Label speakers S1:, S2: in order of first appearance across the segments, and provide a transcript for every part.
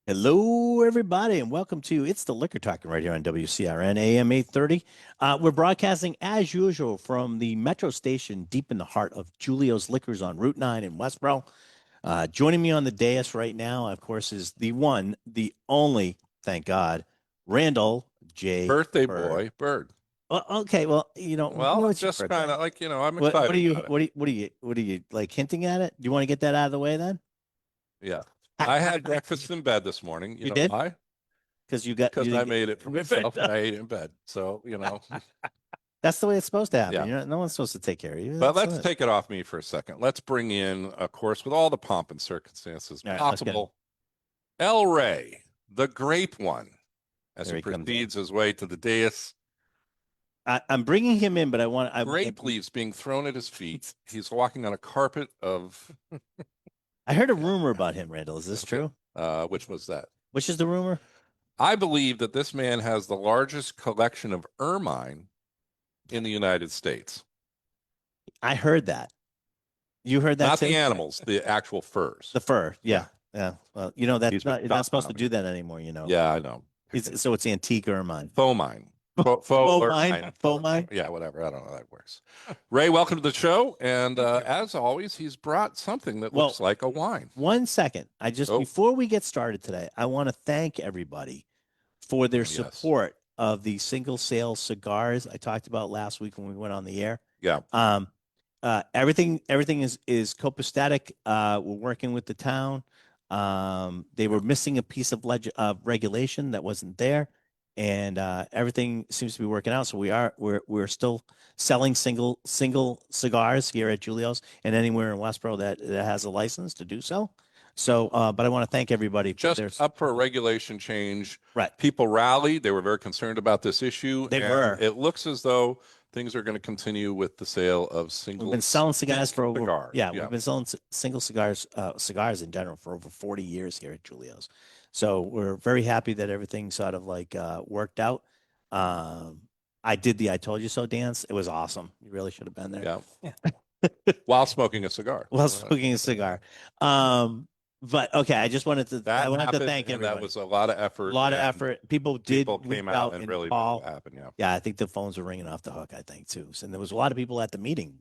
S1: Hello, everybody, and welcome to It's the Liquor Talking right here on WCRN AM 830. We're broadcasting as usual from the metro station deep in the heart of Julio's Liquors on Route 9 in Westboro. Joining me on the dais right now, of course, is the one, the only, thank God, Randall J.
S2: Birthday
S1: Bird.
S2: boy, Bird.
S1: Well, okay, well,
S2: Well, I'm
S1: what's your
S2: just
S1: birthday?
S2: kind of like, I'm
S1: What are
S2: excited
S1: you,
S2: about it.
S1: what are you like hinting at it? Do you want to get that out of the way then?
S2: Yeah. I had breakfast in bed this morning. You
S1: You
S2: know
S1: did?
S2: why?
S1: Because
S2: Because I made it for myself and I ate it in bed. So,
S1: That's the way it's supposed to happen.
S2: yeah.
S1: No one's supposed to take care of you.
S2: But
S1: That's
S2: let's
S1: it.
S2: take it off me for a second. Let's bring in, of course, with all the pomp and circumstances
S1: All right, let's get him.
S2: possible, El Rey, the grape one, as
S1: There
S2: he
S1: he comes in.
S2: proceeds his way to the dais.
S1: I'm bringing him in, but
S2: Grape leaves being thrown at his feet. He's walking on a carpet of,
S1: I heard a rumor about him, Randall. Is this true?
S2: which was that?
S1: Which is the rumor?
S2: I believe that this man has the largest collection of ermine in the United States.
S1: I heard that. You heard that
S2: Not
S1: too?
S2: the animals, the actual furs.
S1: The fur. Yeah. Yeah. Well, that's
S2: He's
S1: not,
S2: been
S1: you're not supposed to do
S2: documented.
S1: that anymore.
S2: Yeah, I know.
S1: So it's antique ermine.
S2: Fomine. Faux
S1: Mine?
S2: ermine.
S1: Faux mine?
S2: Yeah, whatever. I don't know how that works. Ray, welcome to the show. And as always, he's brought something that looks like a wine.
S1: 1 second. Before we get started today, I want to thank everybody for their support of the single sale cigars I talked about last week when we went on the air.
S2: Yeah.
S1: Everything is copacetic. We're working with the town. They were missing a piece of regulation that wasn't there, and everything seems to be working out. So we're still selling single cigars here at Julio's and anywhere in Westboro that has a license to do so. So, but I want to thank everybody.
S2: Just up for a regulation change.
S1: Right.
S2: People rallied. They were very concerned about this issue.
S1: They were.
S2: It looks as though things are going to continue with the sale of single.
S1: We've been selling cigars for over.
S2: Cigars.
S1: Yeah, we've been selling single cigars in general for over 40 years here at Julio's. So we're very happy that everything sort of like worked out. I did the "I told you so" dance. It was awesome. You really should have been there.
S2: Yeah. While smoking a cigar.
S1: While smoking a cigar. But okay, I just wanted to thank everybody.
S2: That was a lot of effort.
S1: A lot of effort. People
S2: came out and really made it happen. Yeah.
S1: Yeah, I think the phones were ringing off the hook, I think too. And there was a lot of people at the meeting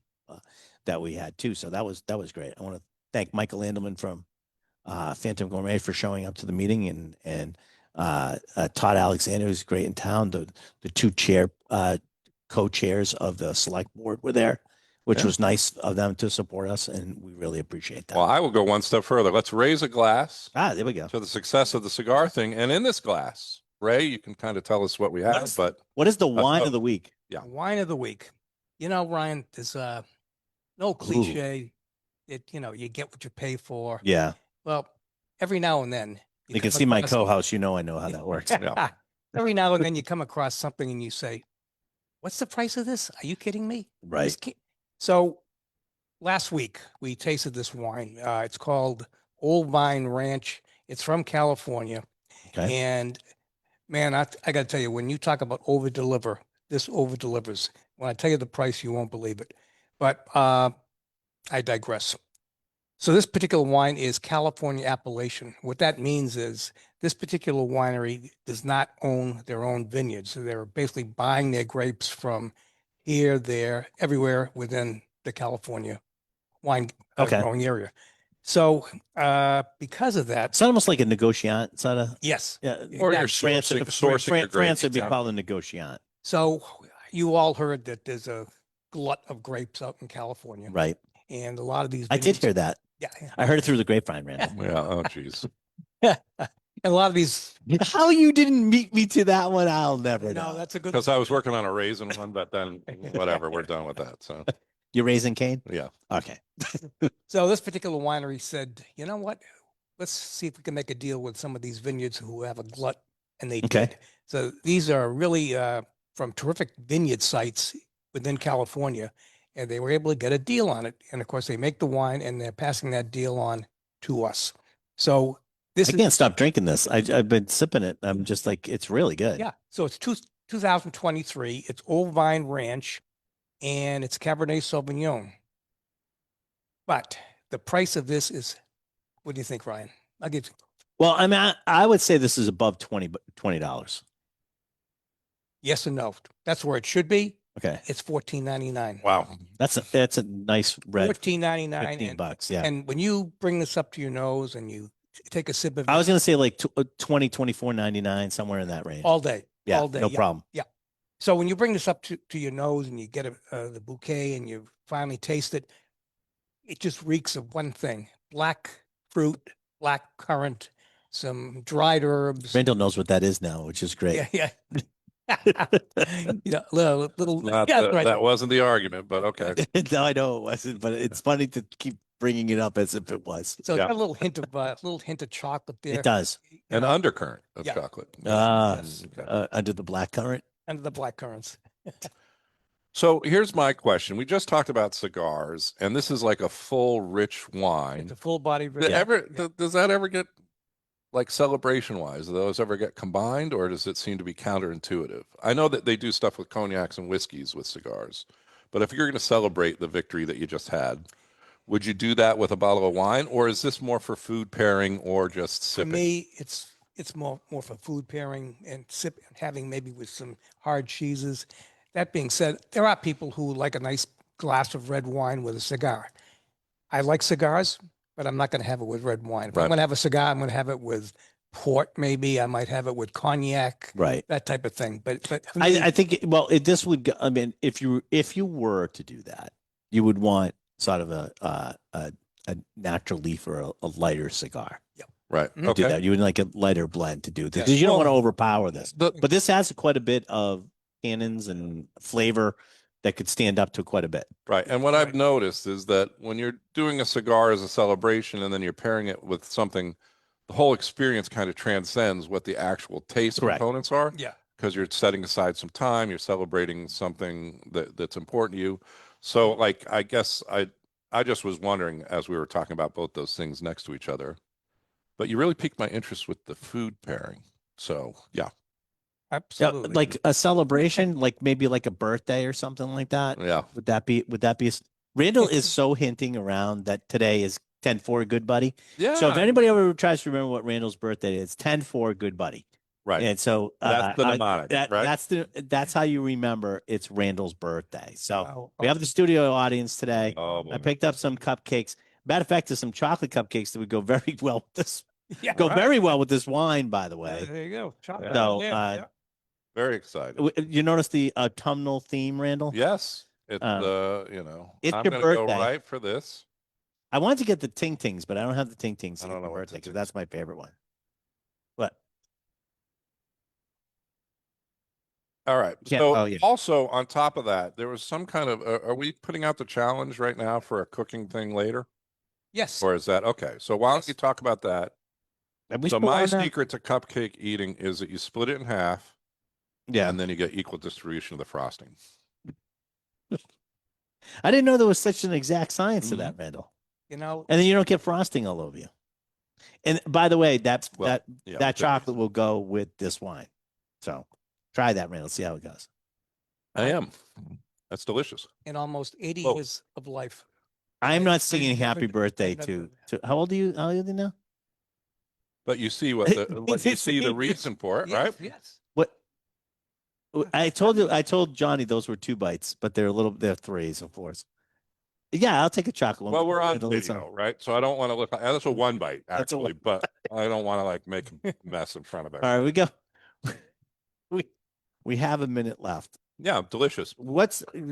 S1: that we had too. So that was great. I want to thank Michael Landelman from Phantom Gourmet for showing up to the meeting, and Todd Alexander, who's great in town. The two co-chairs of the select board were there, which was nice of them to support us, and we really appreciate that.
S2: Well, I will go one step further. Let's raise a glass.
S1: There we go.
S2: To the success of the cigar thing. And in this glass, Ray, you can kind of tell us what we have.
S1: What is the wine of the week?
S2: Yeah.
S3: Wine of the week. Ryan, there's no cliche. You get what you pay for.
S1: Yeah.
S3: Well, every now and then
S1: you can see my co-host. I know how that works.
S3: Yeah. Every now and then you come across something and you say, "What's the price of this? Are you kidding me?"
S1: Right.
S3: So last week we tasted this wine. It's called Old Vine Ranch. It's from California.
S1: Okay.
S3: And man, I got to tell you, when you talk about over-deliver, this over-delivers. When I tell you the price, you won't believe it. But I digress. So this particular wine is California appellation. What that means is this particular winery does not own their own vineyards. So they're basically buying their grapes from here, there, everywhere within the California wine growing area. So because of that,
S1: it's almost like a negotiant. It's not a
S3: yes,
S1: yeah.
S2: Or you're sourcing
S1: France would be called a negotiant.
S3: So you all heard that there's a glut of grapes out in California,
S1: right?
S3: And a lot of these.
S1: I did hear that.
S3: Yeah,
S1: I heard it through the grapevine, Randall.
S2: Yeah. Oh, geez.
S3: And a lot of these.
S1: How you didn't meet me to that one, I'll never know.
S3: No, that's a good.
S2: Because I was working on a raisin one, but then whatever, we're done with that. So
S1: you're raising cane?
S2: Yeah.
S1: Okay.
S3: So this particular winery said, you know what? Let's see if we can make a deal with some of these vineyards who have a glut, and they did. So these are really from terrific vineyard sites within California, and they were able to get a deal on it. And of course, they make the wine, and they're passing that deal on to us. So I
S1: can't stop drinking this. I've been sipping it. I'm just like, it's really good.
S3: Yeah. So it's 2023. It's Old Vine Ranch, and it's Cabernet Sauvignon. But the price of this is, what do you think, Ryan? I'll give you.
S1: Well, I mean, I would say this is above $20.
S3: Yes and no. That's where it should be.
S1: Okay.
S3: It's $14.99.
S2: Wow.
S1: That's a nice red.
S3: $14.99.
S1: 15 bucks. Yeah.
S3: And when you bring this up to your nose and you take a sip of
S1: I was
S3: it
S1: going to say like 24.99, somewhere in that range.
S3: all day,
S1: Yeah.
S3: all day.
S1: No
S3: yeah.
S1: problem.
S3: So when you bring this up to your nose and you get the bouquet and you finally taste it, it just reeks of one thing: black fruit, black currant, some dried herbs.
S1: Randall knows what that is now, which is great.
S3: Yeah, yeah. little
S2: Not
S3: yeah,
S2: the-
S3: right.
S2: That wasn't the argument, but okay.
S1: No, I know it wasn't, but it's funny to keep bringing it up as if it was.
S3: So it's
S2: Yeah.
S3: got a little hint of chocolate there.
S1: It does.
S3: you
S2: An
S3: know,
S2: undercurrent of
S3: Yeah.
S2: chocolate.
S1: Ah,
S3: Yes.
S2: Okay.
S1: under the black currant.
S3: under the black currants.
S2: So here's my question. We just talked about cigars, and this is like a full, rich wine.
S3: It's a full body.
S2: Does that ever get, like, celebration wise, do those ever get combined, or does it seem to be counterintuitive? I know that they do stuff with cognacs and whiskeys with cigars, but if you're going to celebrate the victory that you just had, would you do that with a bottle of wine, or is this more for food pairing or just
S3: For
S2: sipping?
S3: me, it's more for food pairing and having maybe with some hard cheeses. That being said, there are people who like a nice glass of red wine with a cigar. I like cigars, but I'm not going to have it with red wine. If
S2: Right.
S3: I'm going to have a cigar, I'm going to have it with port. Maybe I might have it with cognac,
S1: Right.
S3: that type of thing. But for me,
S1: I think this would go, I mean, if you were to do that, you would want sort of a natural leaf or a lighter cigar.
S2: Right.
S3: Mhm.
S1: Do
S2: Okay.
S1: that. You would like a lighter blend to do this
S3: Yeah.
S1: because you don't
S3: Well,
S1: want to overpower this.
S2: The-
S1: But this has quite a bit of tannins and flavor that could stand up to quite a bit.
S2: Right. And what I've
S3: Right.
S2: noticed is that when you're doing a cigar as a celebration and then you're pairing it with something, the whole experience kind of transcends what the actual taste
S1: Correct.
S2: components are,
S3: yeah,
S2: because you're setting aside some time, you're celebrating something that's important to you. So, like, I guess I just was wondering, as we were talking about both those things next to each other, but you really piqued my interest with the food pairing. So, yeah.
S1: Yeah,
S3: absolutely.
S1: like a celebration, like maybe like a birthday or something like that.
S2: Yeah.
S1: Would that be Randall is so hinting around that today is 10-4 good buddy.
S2: Yeah.
S1: So if anybody ever tries to remember what Randall's birthday is, 10-4 good buddy.
S2: Right.
S1: And so
S2: That's the mnemonic, right?
S1: that's how you remember it's Randall's birthday. So
S3: Oh,
S1: we have the studio audience today.
S2: Oh,
S1: I
S2: boy.
S1: picked up some cupcakes. Matter of fact, there's some chocolate cupcakes that would go very well with this.
S3: yeah,
S1: Go
S3: right.
S1: very well with this wine, by the way.
S3: There you go. Chocolate.
S1: So,
S3: Yeah.
S2: Very excited.
S1: You notice the autumnal theme, Randall?
S2: Yes. It's
S1: Um, it's
S2: I'm
S1: your
S2: gonna go
S1: birthday.
S2: right for this.
S1: I wanted to get the Ting Tings, but I don't have the Ting Tings.
S2: I don't know what
S1: birthday
S2: Ting
S1: because
S2: Tings
S1: that's my favorite one. What?
S2: All right.
S1: Yeah,
S2: So
S1: oh, yeah.
S2: also on top of that, there was some kind of, are we putting out the challenge right now for a cooking thing later?
S3: Yes.
S2: Or is that, okay. So why don't
S3: Yes.
S2: you talk about that?
S1: Have we
S2: So
S1: still
S2: my
S1: on that?
S2: secret to cupcake eating is that you split it in half
S1: Yeah.
S2: and then you get equal distribution of the frosting.
S1: I didn't know there was such an exact science to that, Randall.
S3: You know,
S1: And then you don't get frosting all over you. And by the way,
S2: Well,
S1: that
S2: Yeah.
S1: that chocolate will go with this wine. So try that, Randall. See how it goes.
S2: I am. That's delicious.
S3: in almost 80
S2: Whoa.
S3: years of life.
S1: I'm
S3: I-
S1: not
S3: I
S1: singing
S3: never-
S1: happy birthday
S3: I never
S1: to,
S3: did
S1: to how old are you? How old are you now?
S2: But you see what you see the reason for it, right?
S3: Yes.
S1: What? I told Johnny those were 2 bites, but they're 3s, of course. Yeah, I'll take a chocolate one.
S2: Well, we're on
S1: It'll- it's
S2: video, right? So I don't want to look like that's a one bite
S1: That's a
S2: actually, but I don't want to like make a mess in front of it.
S1: All right, we go. we have a minute left.
S2: Yeah, delicious.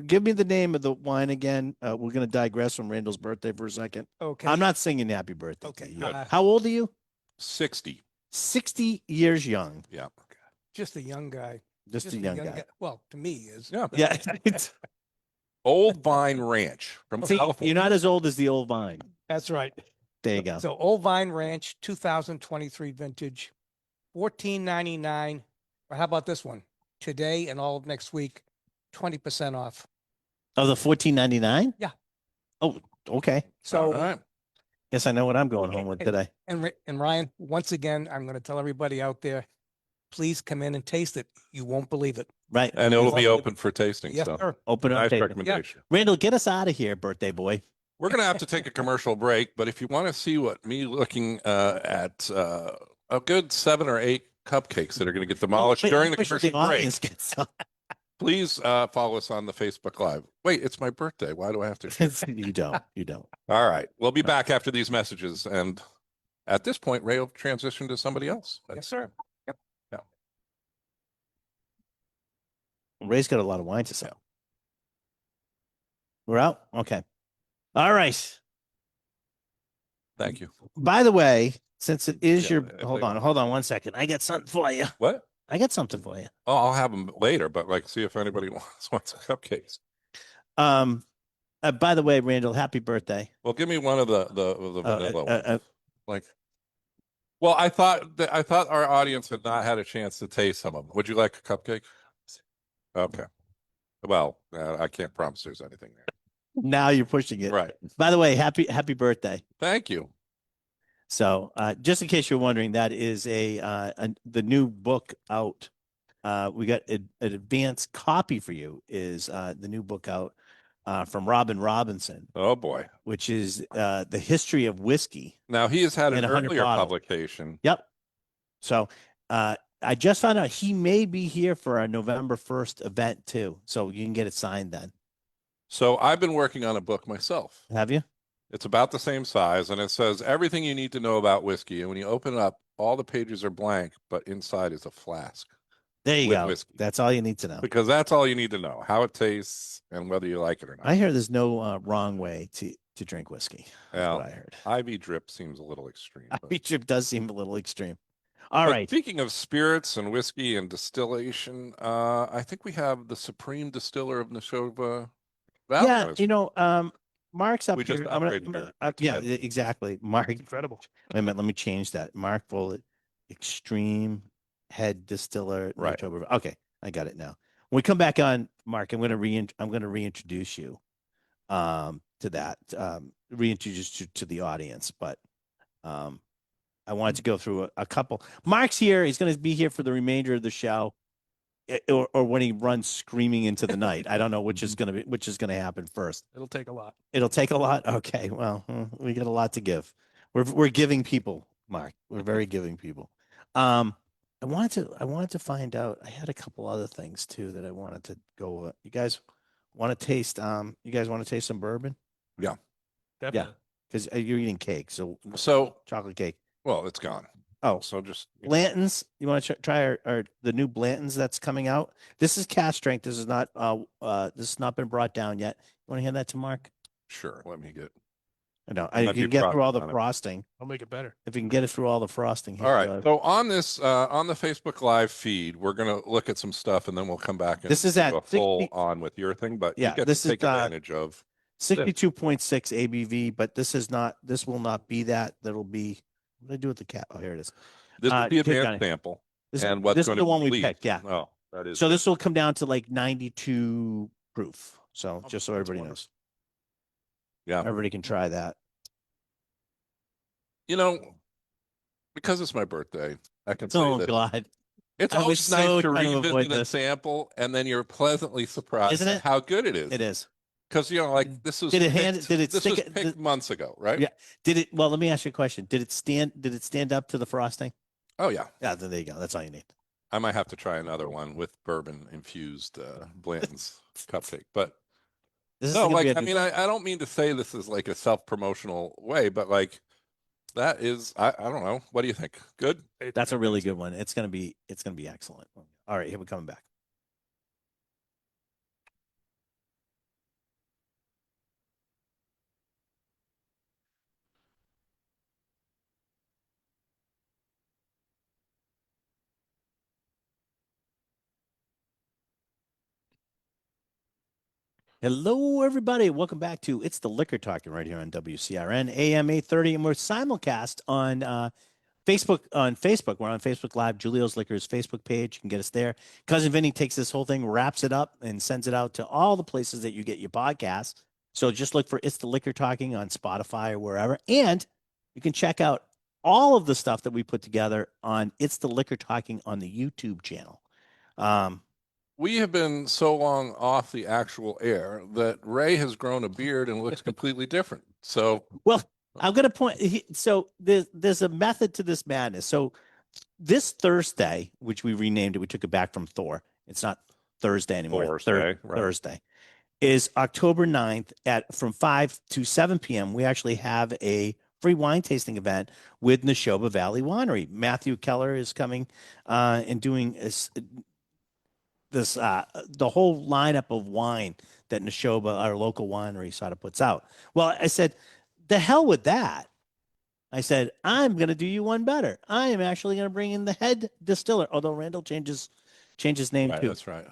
S1: Give me the name of the wine again. We're gonna digress from Randall's birthday for a second.
S3: Okay.
S1: I'm not singing happy birthday.
S3: Okay.
S1: To you.
S3: uh,
S1: How old are you?
S2: 60.
S1: 60 years young.
S2: Yeah.
S3: just a young guy.
S1: Just a young guy.
S3: Well, to me is.
S2: Yeah.
S1: Yeah.
S2: Old Vine Ranch from
S1: See,
S2: California.
S1: you're not as old as the old vine.
S3: That's right.
S1: There you go.
S3: So Old Vine Ranch 2023 vintage, $14.99. Or how about this one? Today and all of next week, 20% off.
S1: Oh, the $14.99?
S3: Yeah.
S1: Oh, okay.
S3: So
S2: All right.
S1: Guess I know what I'm going home with today.
S3: and Ryan, once again, I'm going to tell everybody out there, please come in and taste it. You won't believe it.
S1: Right.
S2: And it'll be
S3: Well,
S2: open for tasting.
S3: Yes,
S2: so
S3: sir.
S1: Open up.
S2: nice
S1: taste it.
S2: recommendation.
S1: Randall, get us out of here, birthday boy.
S2: We're going to have to take a commercial break, but if you want to see what me looking at a good 7 or 8 cupcakes that are going to get demolished
S1: Wait,
S2: during the
S1: wish
S2: commercial break.
S1: audience gets some.
S2: Please follow us on the Facebook Live. Wait, it's my birthday. Why do I have to share?
S1: You don't. You don't.
S2: All right. We'll be back after these messages. And at this point, Ray will transition to somebody else.
S3: Yes, sir. Yep.
S1: Ray's got a lot of wine to sell. We're out? Okay. All right.
S2: Thank you.
S1: By the way, since it is
S2: Yeah,
S1: your
S2: if
S1: hold
S2: they
S1: on,
S2: want-
S1: hold on 1 second. I got something for you.
S2: What?
S1: I got something for you.
S2: Oh, I'll have them later, but like, see if anybody wants cupcakes.
S1: By the way, Randall, happy birthday.
S2: Well, give me one of the vanilla ones. Like, well, I thought our audience had not had a chance to taste some of them. Would you like a cupcake? Okay. Well, I can't promise there's anything there.
S1: Now you're pushing it.
S2: Right.
S1: By the way, happy birthday.
S2: Thank you.
S1: So, just in case you're wondering, that is the new book out. We got an advanced copy for you. Is the new book out from Robin Robinson,
S2: Oh boy.
S1: which is the history of whiskey.
S2: Now he has had
S1: In
S2: an
S1: 100
S2: earlier
S1: bottles.
S2: publication.
S1: Yep. So, I just found out he may be here for our November 1st event too. So you can get it signed then.
S2: So I've been working on a book myself.
S1: Have you?
S2: It's about the same size and it says everything you need to know about whiskey. And when you open it up, all the pages are blank, but inside is a flask
S1: There you
S2: with
S1: go.
S2: whiskey.
S1: That's all you need to know.
S2: Because that's all you need to know, how it tastes and whether you like it or not.
S1: I hear there's no wrong way to drink whiskey. That's
S2: Well,
S1: what I heard.
S2: Ivy drip seems a little extreme. but-
S1: Ivy drip does seem a little extreme. All
S2: But
S1: right.
S2: Speaking of spirits and whiskey and distillation, I think we have the supreme distiller of Nashova Valley.
S1: Yeah, Mark's up
S2: We just
S1: here.
S2: upgraded your
S1: Yeah,
S2: head.
S1: exactly. Mark,
S3: Incredible.
S1: wait a minute, let me change that. Mark Bullet, extreme head distiller.
S2: Right.
S1: October. Okay, I got it now. When we come back on, Mark, I'm going to reintroduce you to that. Reintroduce you to the audience, but I wanted to go through a couple. Mark's here. He's going to be here for the remainder of the show, or when he runs screaming into the night. I don't know which is going to happen first.
S3: It'll take a lot.
S1: It'll take a lot. Okay, well, we got a lot to give. We're giving people, Mark. We're very giving people. I wanted to find out. I had a couple other things too that I wanted to go. You guys want to taste? You guys want to taste some bourbon?
S3: Definitely.
S1: Because you're eating cake, so
S2: So,
S1: chocolate cake.
S2: well, it's gone.
S1: Oh,
S2: So just
S1: Blanton's. You want to try our the new Blanton's that's coming out? This is cast strength. This is not this has not been brought down yet. You want to hand that to Mark?
S2: sure. Let me get.
S1: I know.
S2: There
S1: I
S2: might be
S1: can get through all the
S2: frosting on it.
S1: frosting.
S3: I'll make it better.
S1: If you can get it through all the frosting. here
S2: All
S1: you
S2: right.
S1: go.
S2: So on this on the Facebook Live feed, we're gonna look at some stuff and then we'll come back and
S1: This is
S2: do
S1: at
S2: a full
S1: 60
S2: on with your thing. But
S1: Yeah,
S2: you get
S1: this
S2: to
S1: is,
S2: take advantage of
S1: 62.6 ABV, but this will not be that. That'll be, what did I do with the cap? Oh, here it is.
S2: this is the
S1: Kick on
S2: advanced
S1: it.
S2: sample
S1: This,
S2: and what's
S1: this
S2: going
S1: is
S2: to
S1: the one we
S2: lead.
S1: picked. Yeah.
S2: Oh, that is
S1: So this will come down to like 92 proof. So just so
S3: that's
S1: everybody
S3: wonderful.
S1: knows,
S2: yeah.
S1: everybody can try that.
S2: You know, because it's my birthday, I can say
S1: Oh
S2: that
S1: God.
S2: it's
S1: I was
S2: always nice
S1: so
S2: to
S1: trying to avoid
S2: revisit a
S1: this.
S2: sample and then you're pleasantly surprised
S1: Isn't
S2: at
S1: it?
S2: how good it is.
S1: It is.
S2: Because like this was
S1: Did it hand-
S2: picked-
S1: did it
S2: this
S1: stick
S2: was
S1: it-
S2: picked months ago, right?
S1: Yeah. Well, let me ask you a question. Did it stand up to the frosting?
S2: Oh yeah.
S1: Yeah, then there you go. That's all you need.
S2: I might have to try another one with bourbon infused Blanton's cupcake. But
S1: This is
S2: no,
S1: gonna
S2: like
S1: be a
S2: I
S1: new-
S2: mean, I don't mean to say this is like a self-promotional way, but like that is I don't know. What do you think? Good?
S1: that's a really good one. It's gonna be excellent. All right, here we're coming back. Hello, everybody. Welcome back to It's the Liquor Talking right here on WCRN AM 830, and we're simulcast on Facebook. We're on Facebook Live, Julio's Liquors Facebook page. You can get us there. Cousin Vinny takes this whole thing, wraps it up, and sends it out to all the places that you get your podcasts. So just look for It's the Liquor Talking on Spotify or wherever, and you can check out all of the stuff that we put together on It's the Liquor Talking on the YouTube channel.
S2: We have been so long off the actual air that Ray has grown a beard and looks completely different. So
S1: Well, I'm going to point. So there's a method to this madness. So this Thursday, which we renamed it, we took it back from Thor. It's not Thursday anymore.
S2: Thursday, right.
S1: Thursday is October 9th at from 5 to 7 p.m. We actually have a free wine tasting event with Neshoba Valley Winery. Matthew Keller is coming and doing this the whole lineup of wine that Neshoba, our local winery, sort of puts out. Well, I said, the hell with that. I said, I'm going to do you one better. I am actually going to bring in the head distiller, although Randall changed his name
S2: Right,
S1: too.
S2: that's right.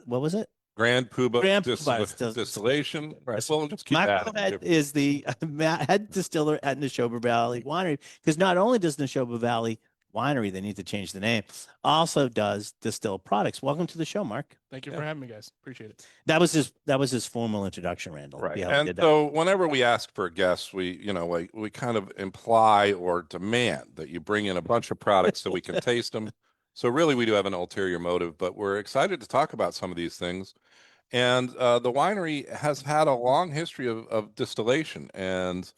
S1: What was it?
S2: Grand Poobah
S1: Grand Poobah
S2: distillation. Right. Well, just keep
S1: Marco
S2: that.
S1: Head is the head distiller at Neshoba Valley Winery, because not only does Neshoba Valley Winery, they need to change the name, also does distill products. Welcome to the show, Mark.
S4: Thank you for having me, guys. Appreciate it.
S1: That was his formal introduction, Randall.
S2: Right.
S1: Yeah,
S2: And so whenever we ask for a guest, we kind of imply or demand that you bring in a bunch of products so we can taste them. So really we do have an ulterior motive, but we're excited to talk about some of these things. And the winery has had a long history of distillation, and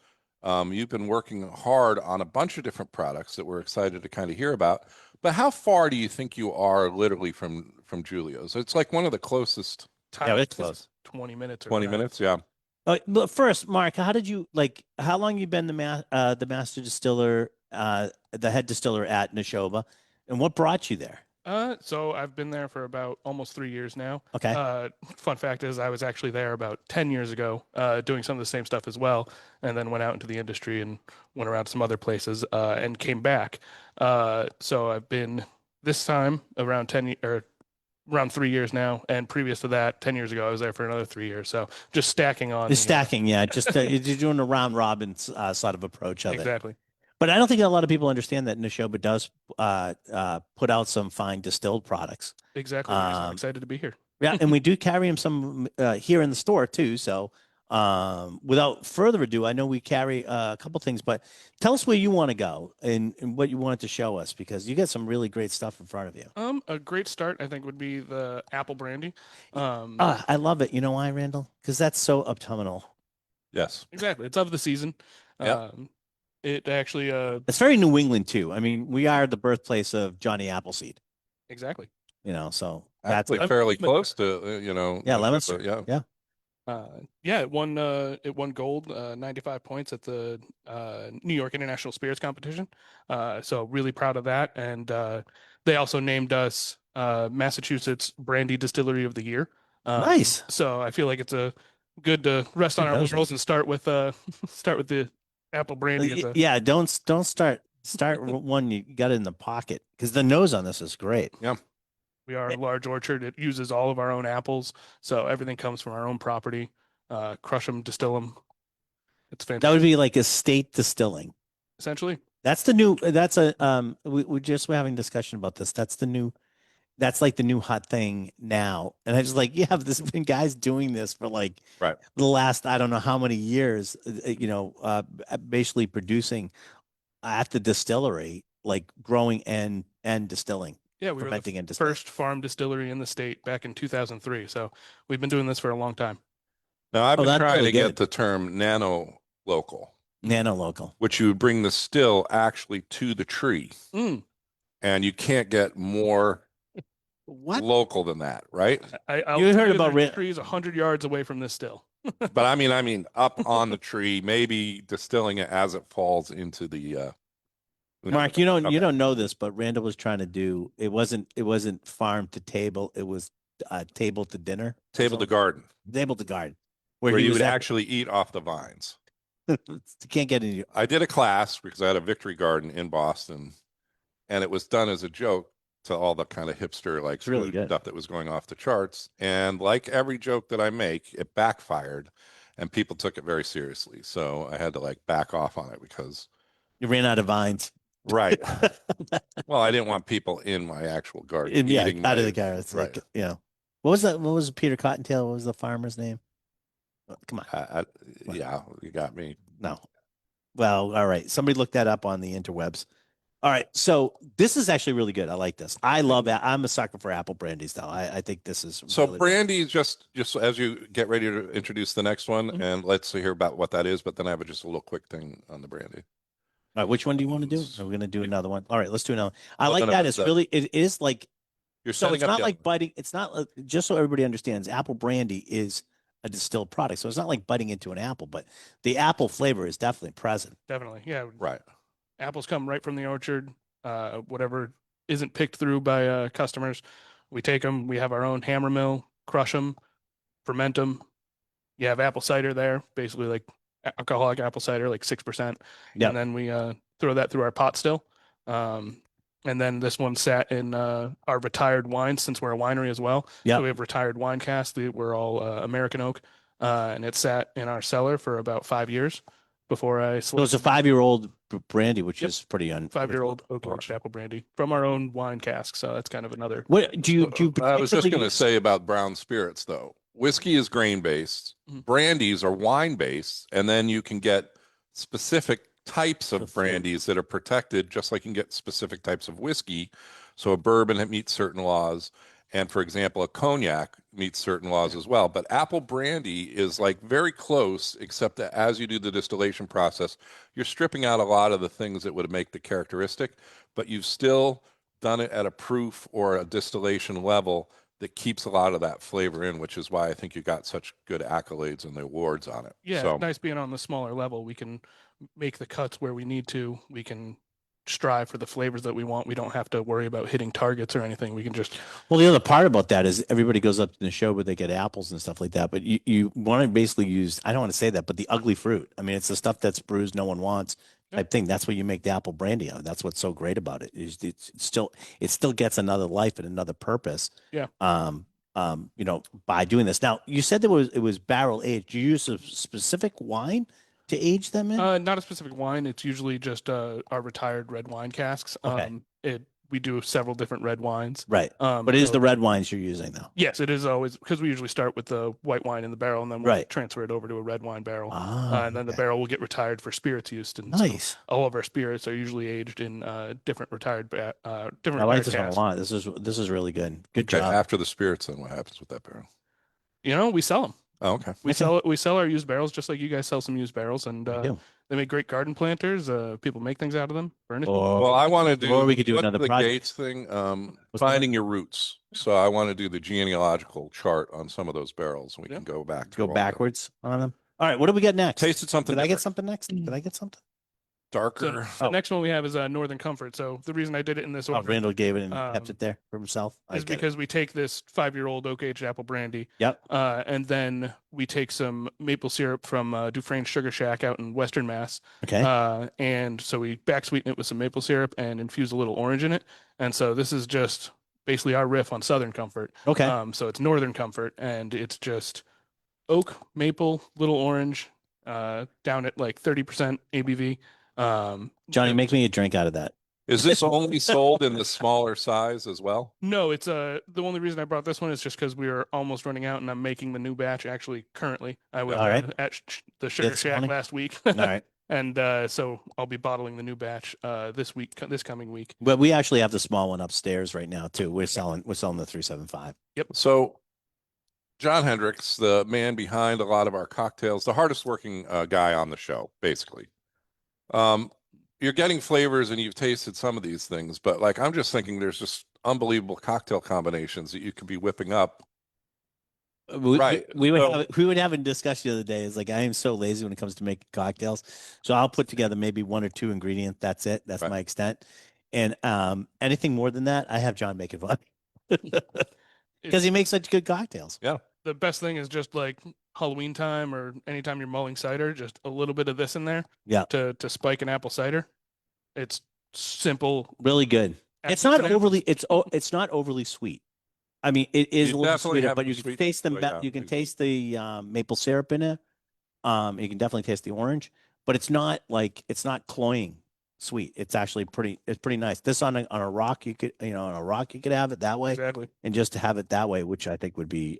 S2: you've been working hard on a bunch of different products that we're excited to kind of hear about. But how far do you think you are literally from Julio's? It's like one of the closest.
S1: Yeah, it's
S4: is
S1: close.
S4: 20 minutes or
S2: 20
S4: less.
S2: minutes, yeah.
S1: Look, first, Mark, how long you been the master distiller, the head distiller at Neshoba, and what brought you there?
S4: So I've been there for about almost 3 years now.
S1: Okay.
S4: Fun fact is I was actually there about 10 years ago, doing some of the same stuff as well, and then went out into the industry and went around some other places, and came back. So I've been this time around around 3 years now, and previous to that, 10 years ago, I was there for another 3 years. So just stacking on.
S1: It's stacking, yeah. Just you're doing a round robin sort of approach of it.
S4: Exactly.
S1: But I don't think a lot of people understand that Neshoba does put out some fine distilled products.
S4: Exactly. I'm excited to be here.
S1: Yeah, and we do carry them some here in the store too. So without further ado, I know we carry a couple things, but tell us where you want to go and what you wanted to show us, because you got some really great stuff in front of you.
S4: A great start, I think, would be the apple brandy.
S1: I love it. You know why, Randall? Because that's so autumnal.
S2: Yes.
S4: Exactly. It's of the season.
S2: Yep.
S4: It actually,
S1: It's very New England too. I mean, we are the birthplace of Johnny Appleseed.
S4: exactly.
S1: So that's
S2: Actually fairly close to,
S1: yeah, lemon.
S2: but yeah.
S4: Yeah, it won gold, 95 points at the New York International Spirits Competition. So really proud of that. And they also named us Massachusetts Brandy Distillery of the Year.
S1: Nice.
S4: So I feel like it's a good to rest on our
S1: Those
S4: laurels and start with the apple brandy. As a,
S1: Yeah, don't start one you got it in the pocket, because the nose on this is great.
S2: Yeah.
S4: We are a large orchard. It uses all of our own apples, so everything comes from our own property. Crush them, distill them. It's fantastic.
S1: That would be like estate distilling.
S4: Essentially.
S1: That's the new. That's a we just were having discussion about this. That's like the new hot thing now. And I was like, yeah, there's been guys doing this for like
S2: Right.
S1: the last I don't know how many years. Basically producing at the distillery, like growing and distilling.
S4: Yeah, we were
S1: fermenting
S4: the
S1: and distilling.
S4: first farm distillery in the state back in 2003. So we've been doing this for a long time.
S2: Now I've been
S1: that's
S2: trying
S1: really
S2: to get
S1: good.
S2: the term nano local,
S1: Nano local.
S2: which you would bring the still actually to the tree,
S4: Mm.
S2: and you can't get more
S1: What?
S2: local than that, right?
S4: I'll
S1: You
S4: tell
S1: heard about
S4: there's trees 100 yards away from this still.
S2: But I mean up on the tree, maybe distilling it as it falls into the
S1: Mark, you
S2: Okay.
S1: don't know this, but Randall was trying to do it wasn't farm to table, it was table to dinner.
S2: table to garden,
S1: Table to garden.
S2: where
S1: he
S2: you
S1: was
S2: would actually eat off the vines.
S1: you can't get any.
S2: I did a class because I had a victory garden in Boston, and it was done as a joke to all the kind of hipster like
S1: It's really
S2: food
S1: good.
S2: stuff that was going off the charts. And like every joke that I make, it backfired, and people took it very seriously. So I had to like back off on it because
S1: You ran out of vines.
S2: right. Well, I didn't want people in my actual garden
S1: Yeah,
S2: eating
S1: out of
S2: my-
S1: the carrots.
S2: right.
S1: Like, what was that? What was Peter Cottontail? What was the farmer's name? Come on.
S2: yeah, you got me.
S1: No. Well, all right. Somebody look that up on the interwebs. All right. So this is actually really good. I like this. I love that. I'm a sucker for apple brandies, though. I think this is
S2: So
S1: really
S2: brandy, just as you get ready to introduce the next one,
S1: Mhm.
S2: and let's hear about what that is. But then I have just a little quick thing on the brandy.
S1: All right, which one do you want to do? Are we going to do another one? All right, let's do another. I
S2: Well,
S1: like
S2: then
S1: that.
S2: if
S1: It's
S2: it's
S1: really, it is like,
S2: You're
S1: so
S2: setting
S1: it's
S2: up
S1: not
S2: the
S1: like
S2: other-
S1: biting. It's not just so everybody understands. Apple brandy is a distilled product, so it's not like biting into an apple, but the apple flavor is definitely present.
S4: Definitely. Yeah.
S2: right.
S4: Apples come right from the orchard. Whatever isn't picked through by customers, we take them. We have our own hammer mill, crush them, ferment them. You have apple cider there, basically like alcoholic apple cider, like 6%.
S1: Yep.
S4: And then we throw that through our pot still. And then this one sat in our retired wines since we're a winery as well.
S1: Yep.
S4: So we have retired wine casks. We're all American oak. And it sat in our cellar for about 5 years before I
S1: So it's a 5-year-old brandy, which
S4: Yep.
S1: is pretty
S4: 5-year-old oak aged apple brandy from our own wine cask. So that's kind of another.
S1: What do you
S2: I was just
S1: particularly
S2: going to
S1: use-
S2: say about brown spirits, though. Whiskey is grain based,
S4: Mhm.
S2: brandies are wine based, and then you can get specific types of
S1: Of fruit.
S2: brandies that are protected, just like you can get specific types of whiskey. So a bourbon that meets certain laws, and for example, a cognac meets certain laws as well. But apple brandy is like very close, except that as you do the distillation process, you're stripping out a lot of the things that would make the characteristic, but you've still done it at a proof or a distillation level that keeps a lot of that flavor in, which is why I think you got such good accolades and the awards on it.
S4: Yeah,
S2: So,
S4: nice being on the smaller level. We can make the cuts where we need to. We can strive for the flavors that we want. We don't have to worry about hitting targets or anything. We can just
S1: Well, the other part about that is everybody goes up to the show where they get apples and stuff like that. But you want to basically use, I don't want to say that, but the ugly fruit. I mean, it's the stuff that's bruised, no one wants type thing. That's what you make the apple brandy out of. That's what's so great about it. Is it still gets another life and another purpose.
S4: Yeah.
S1: By doing this. Now, you said it was barrel aged. Do you use a specific wine to age them in?
S4: not a specific wine. It's usually just our retired red wine casks.
S1: Okay.
S4: We do several different red wines.
S1: Right. But it is
S4: so-
S1: the red wines you're using though.
S4: Yes, it is always because we usually start with the white wine in the barrel and then we'll
S1: Right.
S4: transfer it over to a red wine barrel.
S1: Ah,
S4: And then the
S1: okay.
S4: barrel will get retired for spirits use. And so
S1: Nice.
S4: all of our spirits are usually aged in different retired different
S1: I like
S4: retired
S1: this one a
S4: casks.
S1: lot. This is really good. Good
S2: okay,
S1: job.
S2: after the spirits, then what happens with that barrel?
S4: We sell them.
S2: Oh, okay.
S4: We
S1: Okay.
S4: sell our used barrels just like you guys sell some used barrels, and
S1: We do.
S4: they make great garden planters. People make things out of them. Furniture.
S2: Well, I want to do,
S1: or we could do
S2: what's
S1: another
S2: the
S1: project.
S2: Gates thing,
S1: What's
S2: finding your roots. So I want to do the genealogical chart on some of those barrels, and we
S4: Yeah.
S2: can go back.
S1: Go
S2: through all that.
S1: backwards on them. All right, what do we get next?
S2: Tasted something
S1: Did I get
S2: different.
S1: something next? Did I get something?
S4: So
S2: Darker.
S4: the
S1: Oh.
S4: next one we have is Northern Comfort. So the reason I did it in this
S1: Oh,
S4: order
S1: Randall gave it and kept
S4: Um,
S1: it there for himself. I
S4: is
S1: get it.
S4: because we take this 5-year-old oak aged apple brandy,
S1: Yep.
S4: and then we take some maple syrup from Dufresne Sugar Shack out in Western Mass,
S1: Okay.
S4: and so we back sweeten it with some maple syrup and infuse a little orange in it. And so this is just basically our riff on Southern Comfort.
S1: Okay.
S4: So it's Northern Comfort, and it's just oak, maple, little orange, down at like 30% ABV.
S1: Johnny, make me a drink out of that.
S2: Is this only sold in the smaller size as well?
S4: No, it's the only reason I brought this one is just because we are almost running out, and I'm making the new batch actually currently. I was
S1: All right.
S4: at the Sugar
S1: This
S4: Shack
S1: morning?
S4: last week,
S1: All right.
S4: and so I'll be bottling the new batch this coming week.
S1: But we actually have the small one upstairs right now too. We're selling the 375.
S2: So, John Hendricks, the man behind a lot of our cocktails, the hardest working guy on the show, basically. You're getting flavors and you've tasted some of these things, but like I'm just thinking there's just unbelievable cocktail combinations that you could be whipping up. Right.
S1: We
S2: So-
S1: would have a discussion the other day. It's like I am so lazy when it comes to making cocktails. So I'll put together maybe 1 or 2 ingredients. That's it. That's
S2: Right.
S1: my extent. And anything more than that, I have John make it fun. Because he makes such good cocktails.
S4: The best thing is just like Halloween time or anytime you're mulling cider, just a little bit of this in there.
S1: Yeah.
S4: To spike an apple cider. It's simple.
S1: Really good. It's not not overly sweet. I mean, it is
S2: You
S1: a little
S2: definitely
S1: sweeter,
S2: have
S1: but
S2: the
S1: you can
S2: sweet
S1: taste them.
S2: to it, yeah,
S1: You can
S2: exactly.
S1: taste the maple syrup in it. You can definitely taste the orange, but it's not cloying sweet. It's actually pretty nice. This on a rock, you could have it that way,
S4: Exactly.
S1: and just to have it that way, which I think would be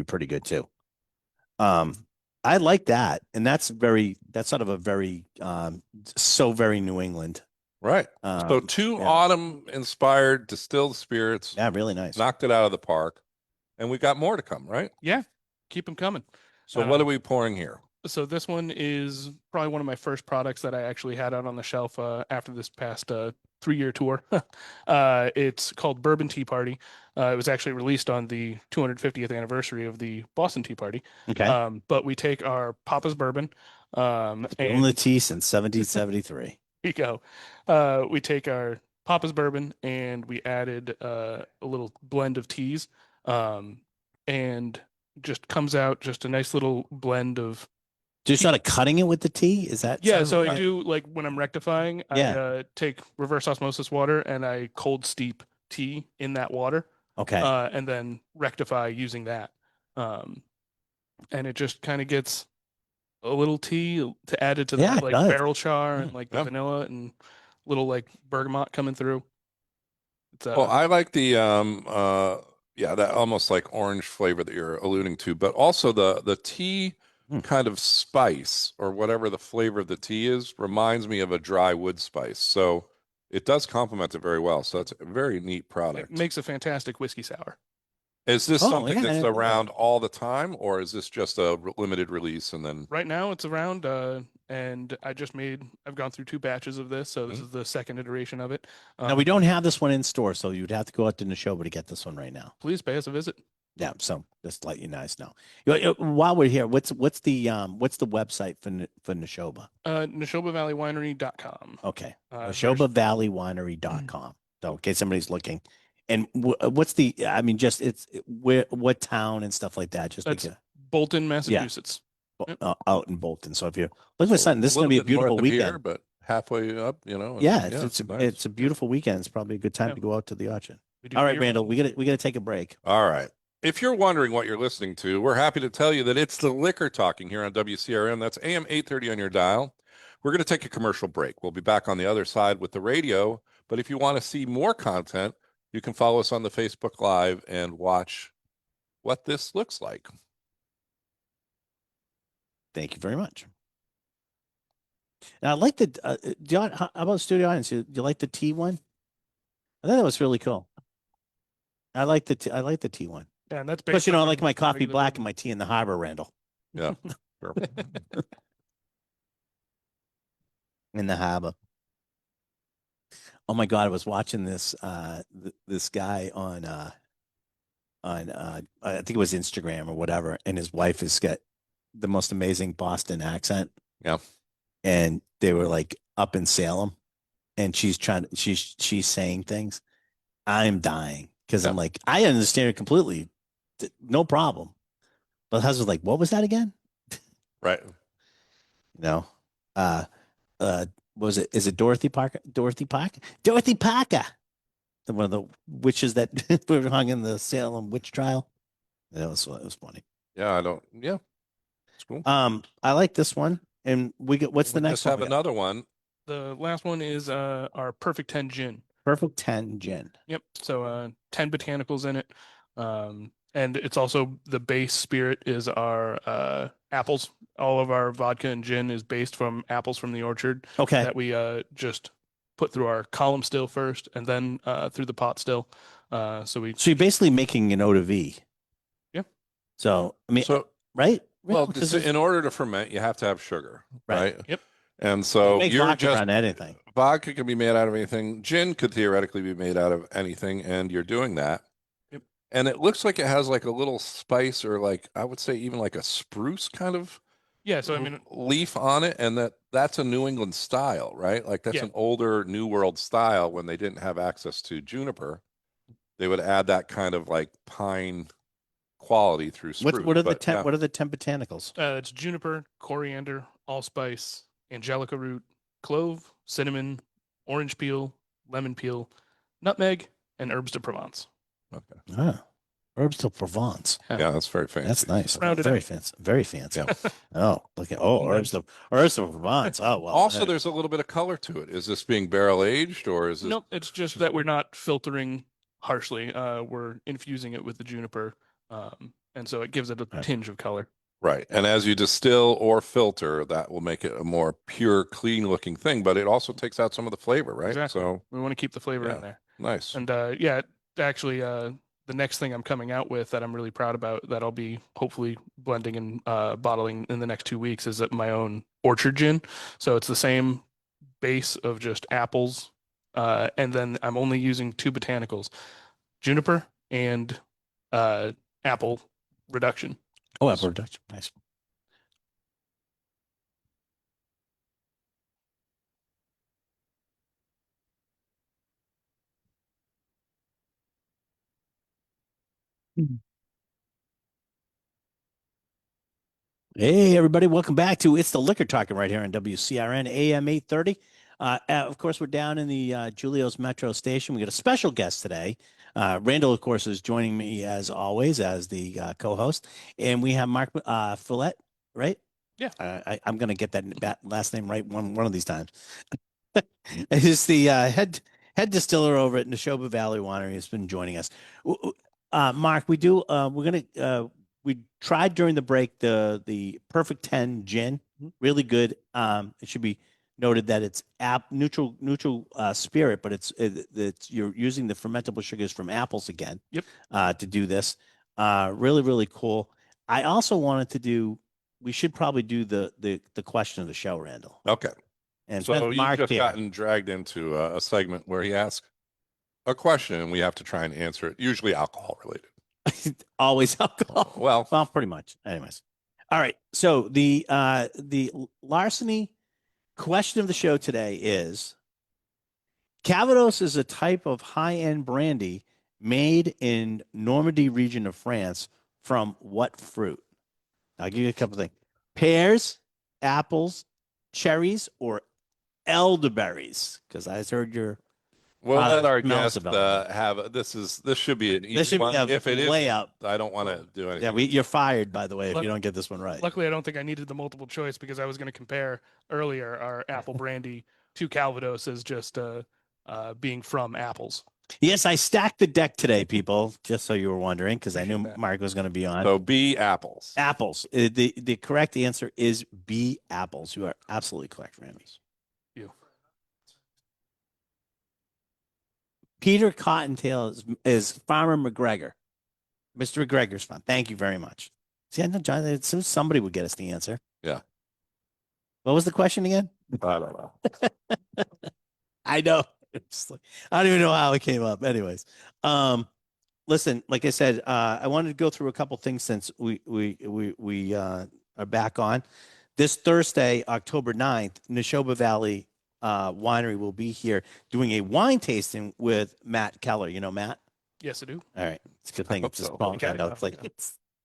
S1: pretty good too. I like that, and that's sort of a very so very New England.
S2: Right. So two
S1: yeah.
S2: autumn inspired distilled spirits,
S1: Yeah, really nice.
S2: knocked it out of the park, and we got more to come, right?
S4: Yeah. Keep them coming.
S2: So what are we pouring here?
S4: So this one is probably one of my first products that I actually had out on the shelf after this past 3-year tour. It's called Bourbon Tea Party. It was actually released on the 250th anniversary of the Boston Tea Party.
S1: Okay.
S4: But we take our Papa's bourbon,
S1: Been
S4: and
S1: the tea since 1773.
S4: here you go. We take our Papa's bourbon and we added a little blend of teas, and just comes out just a nice little blend of.
S1: Just sort of cutting it with the tea. Is that
S4: Yeah,
S1: sort of
S4: so I
S1: right?
S4: do like when I'm rectifying,
S1: Yeah.
S4: I take reverse osmosis water and I cold steep tea in that water,
S1: Okay.
S4: and then rectify using that. Um, and it just kind of gets a little tea to add it to
S1: Yeah,
S4: that
S1: it
S4: like
S1: does.
S4: barrel char and like the
S2: Yeah.
S4: vanilla and little like bergamot coming through. It's
S2: Well, I like the yeah, that almost like orange flavor that you're alluding to, but also the tea
S1: Hmm.
S2: kind of spice or whatever the flavor of the tea is reminds me of a dry wood spice. So it does complement it very well. So it's a very neat
S4: it
S2: product.
S4: makes a fantastic whiskey sour.
S2: Is this
S1: Oh,
S2: something
S1: yeah, I
S2: that's
S1: didn't know that.
S2: around all the time, or is this just a limited release and then
S4: Right now it's around, and I've gone through 2 batches of this, so this is the second iteration of it.
S1: Now we don't have this one in store, so you'd have to go out to Neshoba to get this one right now.
S4: Please pay us a visit.
S1: Yeah, so just to let you guys know. While we're here, what's the website for Neshoba?
S4: NeshobaValleyWinery.com.
S1: Okay,
S4: There's-
S1: NeshobaValleyWinery.com. So in case somebody's looking, and what's the? I mean, just where, what town and stuff like that. Just
S4: That's
S1: because
S4: Bolton, Massachusetts. Yep.
S1: out in Bolton. So if you're looking for
S2: so
S1: something, this is going to be a
S2: little bit north
S1: beautiful
S2: of
S1: weekend.
S2: here, but halfway up, you know? and-
S1: Yeah, it's
S2: nice.
S1: a beautiful weekend. It's probably a good time
S4: Yeah.
S1: to go out to the auction.
S4: We do
S1: All right,
S4: beer-
S1: Randall, we gotta take a break.
S2: All right. If you're wondering what you're listening to, we're happy to tell you that it's the Liquor Talking here on WCRM. That's AM 830 on your dial. We're going to take a commercial break. We'll be back on the other side with the radio. But if you want to see more content, you can follow us on the Facebook Live and watch what this looks like.
S1: Thank you very much. Now, I like the. How about studio audience? Do you like the T one? I thought that was really cool. I like the T one.
S4: Yeah, and that's
S1: Plus,
S4: based
S1: I
S4: on
S1: like my coffee
S4: regular
S1: black
S4: bourbon.
S1: and my tea in the harbor, Randall.
S2: Yeah. Sure.
S1: In the harbor. Oh my God, I was watching this this guy on I think it was Instagram or whatever, and his wife has got the most amazing Boston accent.
S2: Yeah.
S1: And they were like up in Salem, and she's saying things. I'm dying because I'm like, I understand it completely. No problem. But the husband's like, what was that again?
S2: Right.
S1: You know, what was it? Is it Dorothy Parker? Dorothy Parker? Dorothy Parker. One of the witches that were hung in the Salem witch trial. It was funny.
S2: Yeah, I don't. Yeah. It's cool.
S1: I like this one. And what's the
S2: We
S1: next
S2: just
S1: one?
S2: have
S1: we got?
S2: another one.
S4: The last one is our Perfect 10 gin.
S1: Perfect 10 gin.
S4: Yep. So 10 botanicals in it. And it's also the base spirit is our apples. All of our vodka and gin is based from apples from the orchard
S1: Okay.
S4: that we just put through our column still first and then through the pot still. So
S1: you're basically making an eau de vie.
S4: Yeah.
S1: So I mean,
S2: So,
S1: right?
S2: well,
S1: Because
S2: in order to ferment, you have to have sugar,
S1: Right.
S2: right?
S4: Yep.
S2: And so
S1: make
S2: you're
S1: vodka
S2: just
S1: on anything.
S2: vodka can be made out of anything. Gin could theoretically be made out of anything, and you're doing that.
S4: Yep.
S2: And it looks like it has like a little spice, or like I would say even like a spruce kind of
S4: yeah. So I mean,
S2: leaf on it, and that's a New England style, right? Like that's
S4: Yeah.
S2: an older New World style when they didn't have access to juniper. They would add that kind of like pine quality through spruce.
S1: What are the
S2: But,
S1: 10
S2: yeah.
S1: what are the 10 botanicals?
S4: it's juniper, coriander, allspice, angelica root, clove, cinnamon, orange peel, lemon peel, nutmeg, and herbs de Provence.
S2: Okay.
S1: Ah, herbs de Provence.
S2: Yeah, that's very fancy.
S1: That's nice.
S4: Rounded
S1: Very
S4: out.
S1: fancy. Very fancy.
S2: Yeah.
S1: Oh, look at herbs de Provence. Oh well.
S2: Also, there's a little bit of color to it. Is this being barrel aged, or is this?
S4: Nope, it's just that we're not filtering harshly. We're infusing it with the juniper, and so it gives it a
S1: Right.
S4: tinge of color.
S2: Right. And as you distill or filter, that will make it a more pure, clean looking thing, but it also takes out some of the flavor, right?
S4: Exactly.
S2: So
S4: We want to keep the flavor
S2: Yeah.
S4: in there.
S2: nice.
S4: And yeah, actually, the next thing I'm coming out with that I'm really proud about that I'll be hopefully blending and bottling in the next 2 weeks is my own orchard gin. So it's the same base of just apples, and then I'm only using two botanicals, juniper and apple reduction.
S1: Oh, apple reduction. Nice. Hey, everybody, welcome back to It's the Liquor Talking right here on WCRN AM 830. Of course, we're down in the Julio's Metro Station. We got a special guest today. Randall, of course, is joining me as always as the co-host. And we have Mark Follett, right?
S4: Yeah.
S1: I'm going to get that last name right one of these times. He's the head distiller over at Neshoba Valley Winery. Has been joining us. Mark, we tried during the break the Perfect 10 gin, really good. It should be noted that it's neutral spirit, but it's you're using the fermentable sugars from apples again.
S4: Yep.
S1: To do this, really cool. I also wanted to do. We should probably do the question of the show, Randall.
S2: Okay.
S1: And
S2: So
S1: since
S2: you've
S1: Mark
S2: just
S1: here,
S2: gotten dragged into a segment where he asks a question and we have to try and answer it, usually alcohol related.
S1: always alcohol.
S2: Well,
S1: Pretty much. Anyways, all right. So the larceny question of the show today is: Calvados is a type of high-end brandy made in Normandy region of France from what fruit? I'll give you a couple things: pears, apples, cherries, or elderberries. Because I heard your
S2: we'll let our
S1: smells
S2: guest
S1: about
S2: have this should be an
S1: this
S2: easy
S1: should
S2: one.
S1: be a
S2: If it is,
S1: layup.
S2: I don't want to do anything.
S1: Yeah, you're fired, by the way, if
S4: Look-
S1: you don't get this one right.
S4: Luckily, I don't think I needed the multiple choice because I was going to compare earlier our apple brandy to Calvados as just being from apples.
S1: Yes, I stacked the deck today, people, just so you were wondering, because I knew
S4: Appreciate that.
S1: Mark was going to be on.
S2: So B, apples.
S1: Apples. The correct answer is B, apples. You are absolutely correct, Randy.
S4: You.
S1: Peter Cottontail is Farmer McGregor. Mr. McGregor's fun. Thank you very much. See, I know John, somebody would get us the answer.
S2: Yeah.
S1: What was the question again?
S2: I don't know.
S1: I know. I don't even know how it came up. Anyways, listen, like I said, I wanted to go through a couple things since we are back on. This Thursday, October 9th, Neshoba Valley Winery will be here doing a wine tasting with Matt Keller. You know Matt?
S4: Yes, I do.
S1: All right, it's a good thing.
S2: hope
S1: It's just
S2: so.
S1: small.
S4: Okay.
S1: I know. It's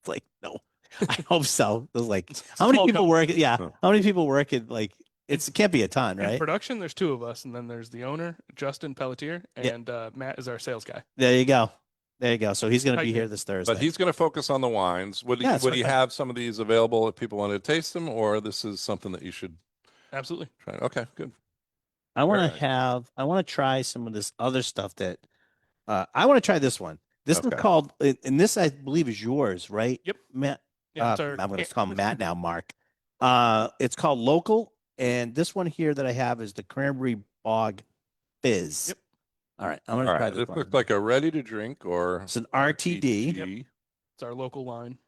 S1: like no. I hope so. It was like
S4: It's
S1: how many
S4: small
S1: people work? Yeah,
S2: Huh.
S1: how many people work at like? It can't be a ton,
S4: In
S1: right?
S4: production, there's two of us, and then there's the owner, Justin Pelletier,
S1: Yeah.
S4: and Matt is our sales guy.
S1: There you go. There you go. So he's going to be
S4: Tight
S1: here
S4: knit.
S1: this Thursday.
S2: But he's going to focus on the wines. Would he,
S1: Yeah, that's
S2: would he
S1: okay.
S2: have some of these available if people wanted to taste them, or this is something that you should
S4: Absolutely.
S2: try? Okay, good.
S1: I want
S2: Very
S1: to I want to try some of this other stuff that I want to try this one. This is
S2: Okay.
S1: called, and this I believe is yours, right?
S4: Yep.
S1: Matt.
S4: Yeah, it's
S1: I'm
S4: our-
S1: going to call him Matt now, Mark. It's called Local, and this one here that I have is the Cranberry Bog Fizz.
S4: Yep.
S1: All right, I'm going
S2: All
S1: to try
S2: right.
S1: this
S2: This
S1: one.
S2: looks like a ready to drink or
S1: It's an RTD,
S2: RTD.
S4: It's our local line.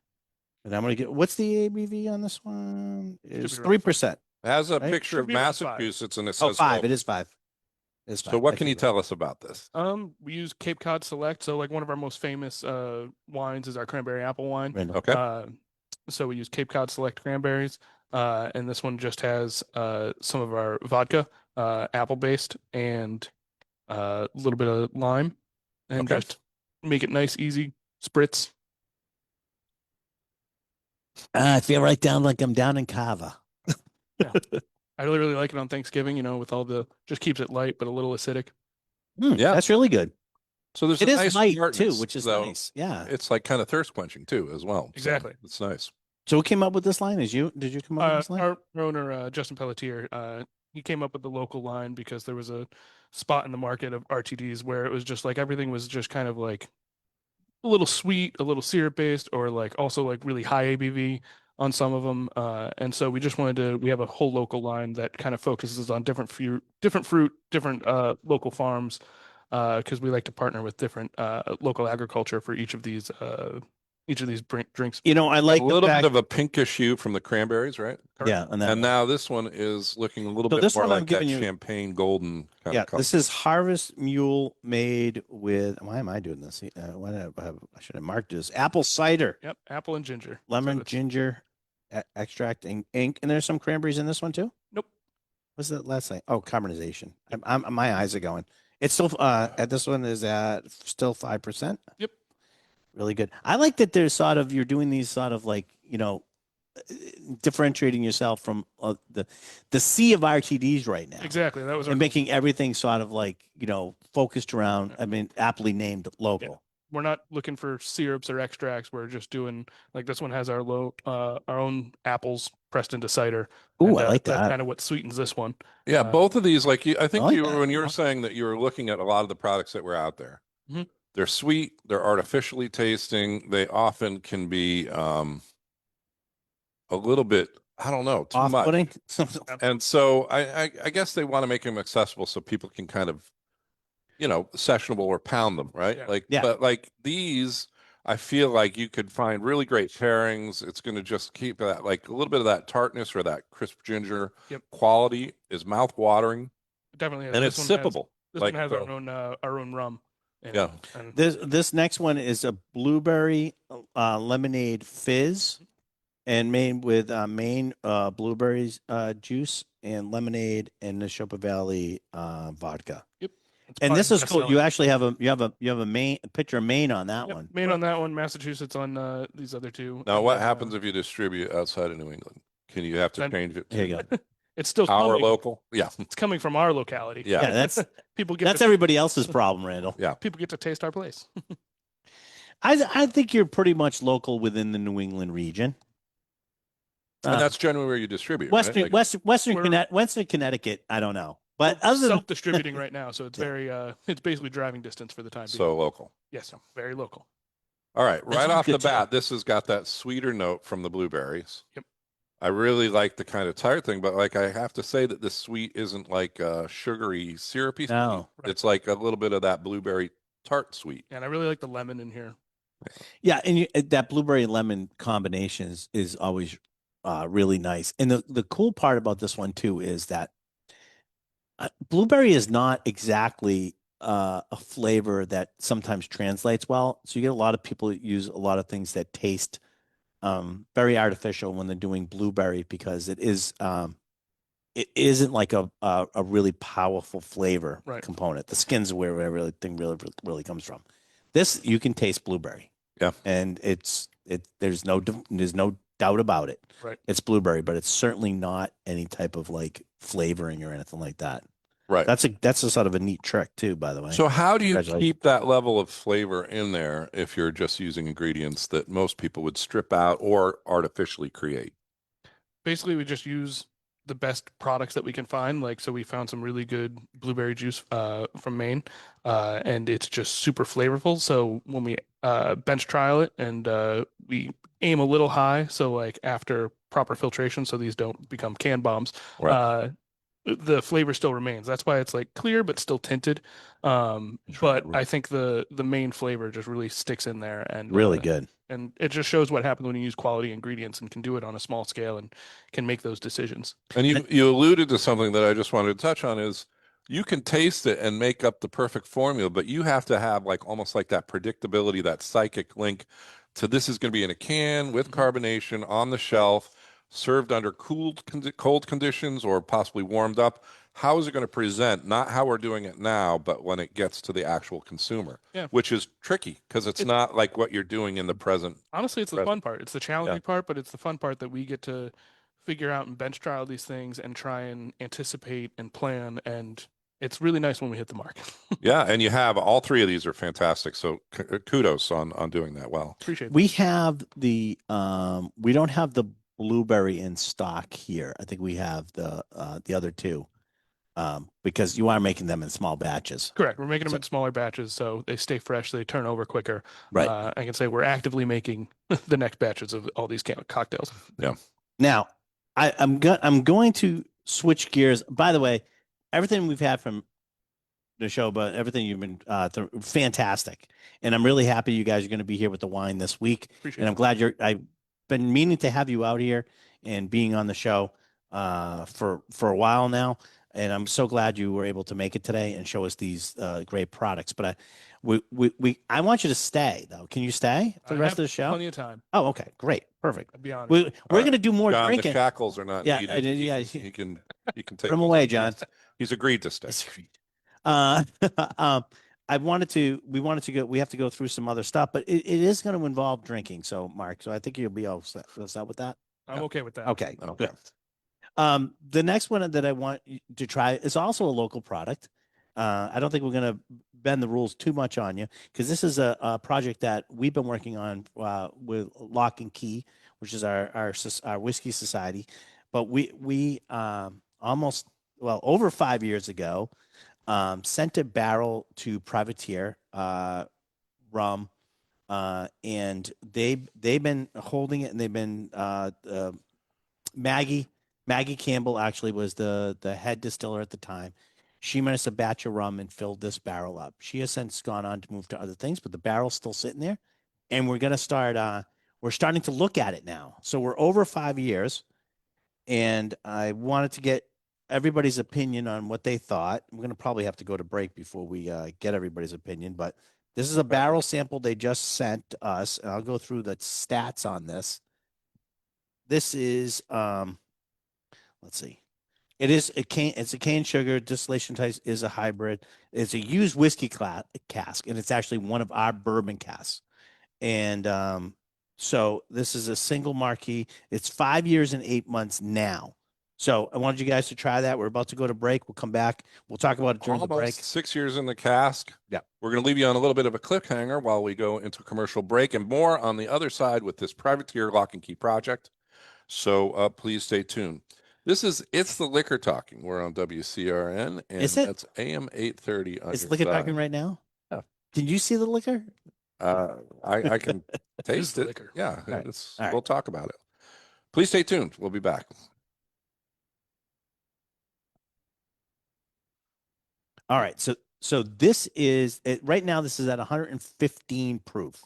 S1: and I'm going to get. What's the ABV on this one? It's
S4: be around
S1: 3%.
S2: It has a
S1: Right?
S2: picture
S4: Should
S2: of
S4: be around 5.
S2: Massachusetts and it
S1: Oh,
S2: says
S1: 5.
S2: local.
S1: It is 5. It's 5.
S2: So what
S1: I
S2: can you
S1: figured.
S2: tell us about this?
S4: We use Cape Cod Select, so like one of our most famous wines is our cranberry apple wine.
S1: Randall.
S2: Okay.
S4: So we use Cape Cod Select cranberries, and this one just has some of our vodka, apple based, and a little bit of lime, and
S2: Okay.
S4: just make it nice, easy spritz.
S1: I feel right down like I'm down in Cava.
S4: I really like it on Thanksgiving. With all the just keeps it light but a little acidic.
S2: Yeah.
S1: That's really good.
S2: So there's
S1: It
S2: a
S1: is
S2: nice
S1: light too,
S2: tartness,
S1: which is
S2: though.
S1: nice. Yeah.
S2: It's like kind of thirst quenching too, as well. So
S4: Exactly.
S2: it's nice.
S1: So who came up with this line? Did you come up with this line?
S4: Our owner Justin Pelletier, he came up with the local line because there was a spot in the market of RTDs where it was just like everything was just kind of like a little sweet, a little syrup based, or like also like really high ABV on some of them. And so we just we have a whole local line that kind of focuses on different fruit, different local farms, because we like to partner with different local agriculture for each of these drinks.
S1: You know, I like
S2: a
S1: the
S2: little
S1: fact,
S2: bit of a pinkish hue from the cranberries, right?
S1: yeah, on that
S2: And
S1: one.
S2: now this one is looking a little
S1: So
S2: bit
S1: this
S2: more
S1: one I'm
S2: like that
S1: giving you-
S2: champagne golden kind
S1: Yeah,
S2: of color.
S1: this is Harvest Mule made with, why am I doing this? Why did I should have marked this. Apple cider,
S4: Yep, apple and ginger. So
S1: lemon,
S4: that's-
S1: ginger, extract, and ink. And there's some cranberries in this one too?
S4: Nope.
S1: What's that last thing? Oh, carbonization. My eyes are going. It's still, at this one is at still 5%.
S4: Yep.
S1: Really good. I like that there's sort of, you're doing these sort of like, you know, differentiating yourself from the sea of RTDs right now.
S4: Exactly. That was our
S1: And
S4: goal.
S1: making everything sort of like, you know, focused around, I mean, aptly named local.
S4: We're not looking for syrups or extracts. We're just doing like this one has our our own apples pressed into cider.
S1: Ooh,
S4: and,
S1: I like
S4: That's
S1: that.
S4: kind of what sweetens this one.
S2: Yeah, both of these, like I think
S1: like
S2: you
S1: that.
S2: when you were saying that you were looking at a lot of the products that were out there.
S4: Mhm.
S2: They're sweet, they're artificially tasting, they often can be a little bit, I don't know, too much.
S1: Off-putting.
S2: And so I guess they want to make them accessible so people can kind of, you know, sessionable or pound them, right?
S4: Yeah.
S2: Like,
S1: Yeah.
S2: but like these, I feel like you could find really great pairings. It's going to just keep that, like a little bit of that tartness or that crisp ginger
S4: Yep.
S2: quality is mouth watering
S4: Definitely.
S2: and it's
S4: This one has-
S2: sippable.
S4: This
S2: Like,
S4: one has
S2: so-
S4: our own rum. in it,
S2: Yeah.
S4: and
S1: This next one is a blueberry lemonade fizz, and made with Maine blueberries juice and lemonade and the Neshoba Valley vodka.
S4: it's
S1: And
S4: probably
S1: this is
S4: best
S1: cool.
S4: selling.
S1: You actually have a Maine a picture of Maine on that
S4: Yep,
S1: one.
S4: Maine on that one, Massachusetts on these other two.
S2: Now,
S4: and
S2: what
S4: then,
S2: happens if you distribute outside of New England? Can you have to
S4: Then-
S2: change it
S1: Here
S2: to
S1: you go.
S4: it's still
S2: our
S4: coming.
S2: local? Yeah.
S4: It's coming from our locality.
S2: Yeah.
S1: Yeah, that's
S4: people get
S1: that's
S4: to,
S1: everybody else's problem, Randall.
S4: people get to taste our place.
S1: I think you're pretty much local within the New England region.
S2: And that's generally where you distribute,
S1: Western
S2: right? Like,
S1: Western Connecticut. I don't know, but other than
S4: Self-distributing right now, so it's
S1: Yeah.
S4: very it's basically driving distance for the time being.
S2: so local.
S4: Yes, very local.
S2: All right,
S1: This
S2: right
S1: is
S2: off the
S1: good too.
S2: bat, this has got that sweeter note from the blueberries.
S4: Yep.
S2: I really like the kind of tart thing, but like I have to say that this sweet isn't like sugary, syrupy.
S1: No.
S2: Sweet. It's like a little bit of that blueberry tart sweet.
S4: And I really like the lemon in here.
S1: yeah, and that blueberry lemon combination is always really nice. And the cool part about this one too is that blueberry is not exactly a flavor that sometimes translates well. So you get a lot of people that use a lot of things that taste very artificial when they're doing blueberry because it isn't like a really powerful flavor
S4: Right.
S1: component. The skin's where everything really comes from. This you can taste blueberry.
S2: Yeah.
S1: And there's no doubt about it.
S4: Right.
S1: It's blueberry, but it's certainly not any type of like flavoring or anything like that.
S2: Right.
S1: That's a sort of a neat trick too, by the way.
S2: So how do you
S1: Congratulations.
S2: keep that level of flavor in there if you're just using ingredients that most people would strip out or artificially create?
S4: Basically, we just use the best products that we can find. Like, so we found some really good blueberry juice from Maine, and it's just super flavorful. So when we bench trial it and we aim a little high, so like after proper filtration, so these don't become can bombs,
S2: Right.
S4: the flavor still remains. That's why it's like clear but still tinted. But I think the main flavor just really sticks in there and
S1: really good.
S4: and it just shows what happens when you use quality ingredients and can do it on a small scale and can make those decisions.
S2: And you alluded to something that I just wanted to touch on is you can taste it and make up the perfect formula, but you have to have like almost like that predictability, that psychic link to this is going to be in a can with carbonation on the shelf, served under cold conditions or possibly warmed up. How is it going to present? Not how we're doing it now, but when it gets to the actual consumer,
S4: Yeah.
S2: which is tricky because it's not like what you're doing in the present.
S4: Honestly, it's the
S2: Present.
S4: fun part. It's the challenging part, but it's the fun part that we get to figure out and bench trial these things and try and anticipate and plan. And it's really nice when we hit the mark.
S2: Yeah, and you have all three of these are fantastic. So kudos on doing that well.
S4: Appreciate that.
S1: We have we don't have the blueberry in stock here. I think we have the other two. Because you are making them in small batches.
S4: Correct. We're making them
S1: So-
S4: in smaller batches so they stay fresh, they turn over quicker.
S1: Right.
S4: I can say we're actively making the next batches of all these cocktails.
S1: Now, I'm going to switch gears. By the way, everything we've had from the show, but everything you've been fantastic. And I'm really happy you guys are going to be here with the wine this week.
S4: Appreciate
S1: And I'm
S4: it.
S1: glad I've been meaning to have you out here and being on the show for a while now. And I'm so glad you were able to make it today and show us these great products. But I want you to stay though. Can you stay for the
S4: I
S1: rest
S4: have
S1: of the show?
S4: Plenty of time.
S1: Oh, okay, great, perfect.
S4: I'd be honest.
S1: We're
S2: right.
S1: going to do more
S2: John,
S1: drinking.
S2: the shackles are not
S1: Yeah,
S2: needed.
S1: yeah,
S2: He can take
S1: Put them away, John.
S2: He's agreed to stay.
S1: Disagreed. We wanted to go, we have to go through some other stuff, but it is going to involve drinking. So Mark, so I think you'll be all set with that.
S4: I'm okay with that.
S1: Okay,
S2: Okay.
S1: good. The next one that I want you to try is also a local product. I don't think we're going to bend the rules too much on you because this is a project that we've been working on with Lock and Key, which is our whiskey society. But we almost, well, over 5 years ago, sent a barrel to Privateer Rum, and they've been holding it, and they've been Maggie Campbell actually was the head distiller at the time. She made us a batch of rum and filled this barrel up. She has since gone on to move to other things, but the barrel's still sitting there, and we're gonna start. We're starting to look at it now. So we're over 5 years, and I wanted to get everybody's opinion on what they thought. We're going to probably have to go to break before we get everybody's opinion, but this is a barrel sample they just sent us, and I'll go through the stats on this. This is, let's see. It's a cane sugar distillation type is a hybrid. It's a used whiskey cask, and it's actually one of our bourbon casks. And so this is a single marquee. It's 5 years and 8 months now. So I wanted you guys to try that. We're about to go to break. We'll come back. We'll talk about it during the break.
S2: Almost 6 years in the cask.
S1: Yeah.
S2: We're going to leave you on a little bit of a cliffhanger while we go into a commercial break and more on the other side with this Privateer Lock and Key project. So please stay tuned. It's the Liquor Talking. We're on WCRN, and
S1: Is it?
S2: that's AM 830. On
S1: Is
S2: your
S1: liquor
S2: side.
S1: talking right now?
S2: Yeah.
S1: Can you see the liquor?
S2: I can taste
S4: the
S2: it.
S4: liquor.
S2: Yeah,
S1: All right.
S2: it's,
S1: All right.
S2: we'll talk about it. Please stay tuned. We'll be back.
S1: All right. So this is right now. This is at 115 proof.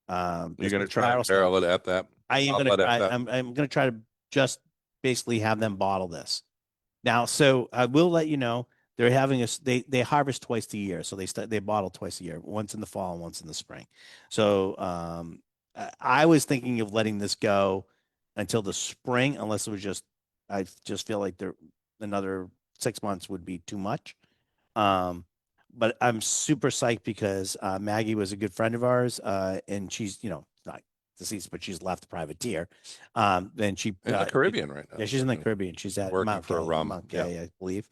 S2: You're
S1: this
S2: going to
S1: is
S2: try
S1: barrel
S2: to barrel it at that.
S1: I am
S2: I'll
S1: gonna
S2: let it-
S1: try,
S2: that-
S1: I'm gonna try to just basically have them bottle this. Now, so I will let you know they're having they harvest twice a year, so they bottle twice a year, once in the fall and once in the spring. So I was thinking of letting this go until the spring, unless it was I just feel like another 6 months would be too much. But I'm super psyched because Maggie was a good friend of ours, and she's not deceased, but she's left Privateer. Then she
S2: In the Caribbean right now.
S1: yeah, she's in the Caribbean. She's at
S2: Working
S1: Mount
S2: for a
S1: Gay,
S2: rum,
S1: Mount
S2: yeah.
S1: Gay, I believe.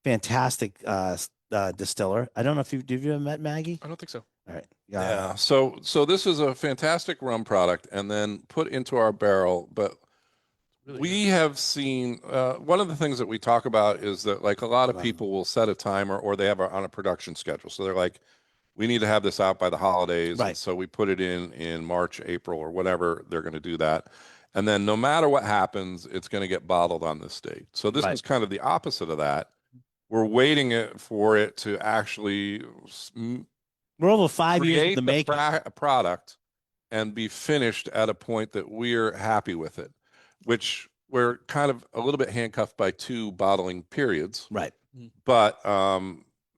S1: Fantastic distiller. I don't know if have you ever met Maggie?
S4: I don't think so.
S1: All right.
S2: Yeah. So this is a fantastic rum product, and then put into our barrel. But
S4: Really
S2: we have seen one of the things that we talk about is that like a lot of
S1: Wow.
S2: people will set a timer or they have on a production schedule. So they're like, we need to have this out by the holidays.
S1: Right.
S2: And so we put it in March, April, or whatever they're going to do that. And then no matter what happens, it's going to get bottled on this date. So this
S1: Right.
S2: is kind of the opposite of that. We're waiting for it to actually
S1: We're over 5 years
S2: create
S1: in the making.
S2: product and be finished at a point that we're happy with it, which we're kind of a little bit handcuffed by 2 bottling periods,
S1: Right.
S2: but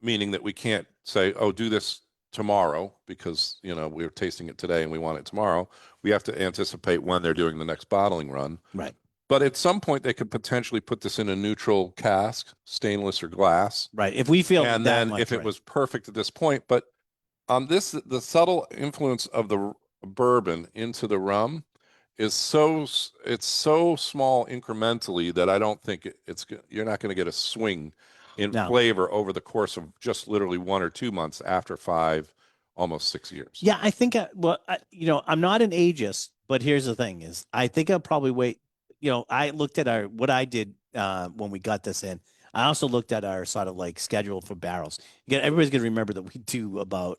S2: meaning that we can't say, oh, do this tomorrow because, we're tasting it today and we want it tomorrow. We have to anticipate when they're doing the next bottling run.
S1: Right.
S2: But at some point, they could potentially put this in a neutral cask, stainless or glass.
S1: Right. If we feel
S2: And
S1: that
S2: then
S1: much,
S2: if it
S1: right.
S2: was perfect at this point, but the subtle influence of the bourbon into the rum is it's so small incrementally that I don't think you're not going to get a swing in
S1: No.
S2: flavor over the course of just literally 1 or 2 months after 5, almost 6 years.
S1: Yeah, I think, I'm not an ageist, but here's the thing is I think I'll probably wait. I looked at what I did when we got this in. I also looked at our sort of like schedule for barrels. Again, everybody's going to remember that we do about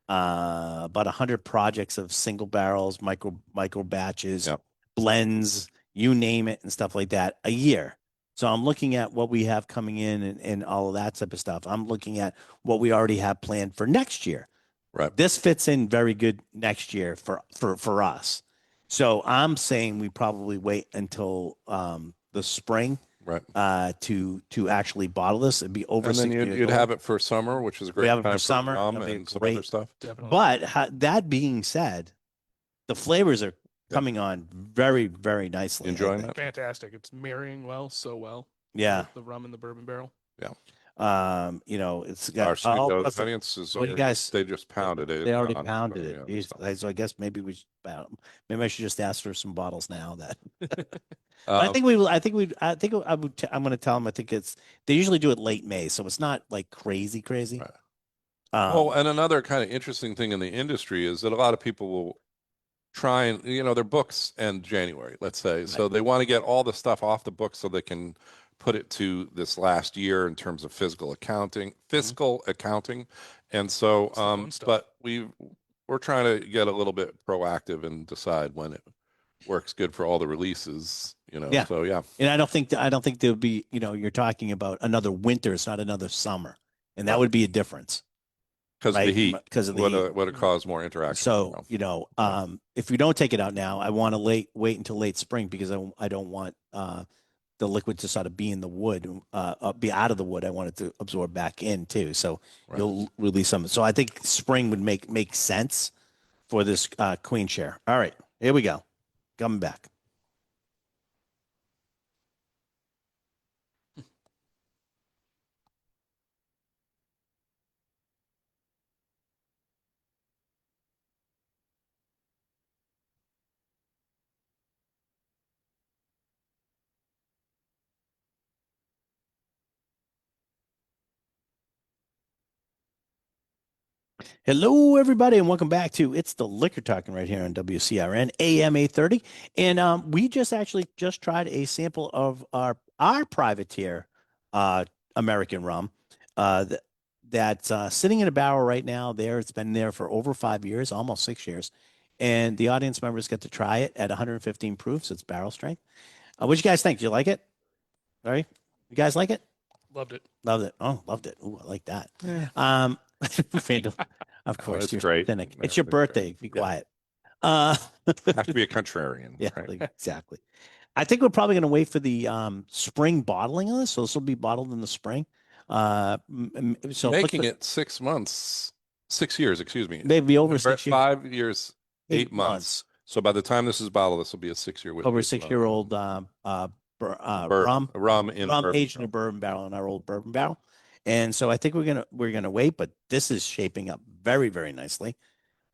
S1: 100 projects of single barrels, micro batches,
S2: Yep.
S1: blends, you name it, and stuff like that a year. So I'm looking at what we have coming in and all of that type of stuff. I'm looking at what we already have planned for next year.
S2: Right.
S1: This fits in very good next year for us. So I'm saying we probably wait until the spring
S2: Right.
S1: to actually bottle this. It'd be over
S2: And then
S1: 60 years
S2: you'd
S1: old.
S2: have it for summer, which is a great
S1: have it for
S2: time
S1: summer.
S2: rum
S1: That'd be
S2: and some
S1: great.
S2: other stuff.
S4: Definitely.
S1: But that being said, the flavors are
S2: Yeah.
S1: coming on very, very nicely. I
S2: Enjoying
S1: think.
S2: that?
S4: Fantastic. It's marrying well, so well.
S1: Yeah.
S4: The rum and the bourbon barrel.
S1: It's got
S2: Our sweet
S1: all
S2: those
S1: plus the-
S2: audiences,
S1: well, you guys-
S2: they just pounded it.
S1: They already
S2: on,
S1: pounded
S2: yeah,
S1: it.
S2: the stuff.
S1: So I guess maybe maybe I should just ask for some bottles now. That
S2: Uh,
S1: I think we will. I think we. I think I would. I'm going to tell them. I think they usually do it late May, so it's not like crazy.
S2: Right.
S1: Um,
S2: Well, and another kind of interesting thing in the industry is that a lot of people will try and, their books end January, let's say. So they want to get all the stuff off the books so they can put it to this last year in terms of fiscal accounting. And so,
S4: It's the fun stuff.
S2: but we're trying to get a little bit proactive and decide when it works good for all the releases,
S1: Yeah.
S2: So yeah.
S1: and I don't think there'll be. You're talking about another winter. It's not another summer, and that
S2: Right.
S1: would be a difference.
S2: Because of the
S1: Right,
S2: heat,
S1: because of the heat.
S2: would have caused more interaction.
S1: So if we don't take it out now, I want to wait until late spring because I don't want the liquid to sort of be in the wood, be out of the wood. I want it to absorb back in too. So
S2: Right.
S1: you'll release some. So I think spring would make sense for this queen share. All right, here we go, coming back. Hello, everybody, and welcome back to It's the Liquor Talking right here on WCRN AM 830. And we just tried a sample of our privateer American rum that's sitting in a barrel right now. It's been there for over 5 years, almost 6 years. And the audience members get to try it at 115 proofs. It's barrel strength. What you guys think? Do you like it? All right. You guys like it?
S4: Loved it.
S1: Loved it. Oh, loved it. Ooh, I like that.
S3: Yeah.
S1: Randall, of course,
S2: that's
S1: you're
S2: great.
S1: cynic.
S2: Yeah,
S1: It's your
S2: that's great.
S1: birthday. Be
S2: Yeah.
S1: quiet.
S2: Have to be a contrarian.
S1: Yeah,
S2: Right?
S1: exactly. I think we're probably going to wait for the spring bottling of this. So this will be bottled in the spring. So look
S2: Making
S1: for-
S2: it 6 months, 6 years, excuse me.
S1: maybe over
S2: We're at
S1: 6 years.
S2: 5 years, 8 months. So by the time this is bottled, this will be a 6-year whiskey.
S1: Over a
S2: as well.
S1: 6-year-old rum
S2: in
S1: aged in a
S2: bourbon
S1: bourbon barrel, in our old bourbon barrel. And so I think we're gonna wait, but this is shaping up very, very nicely.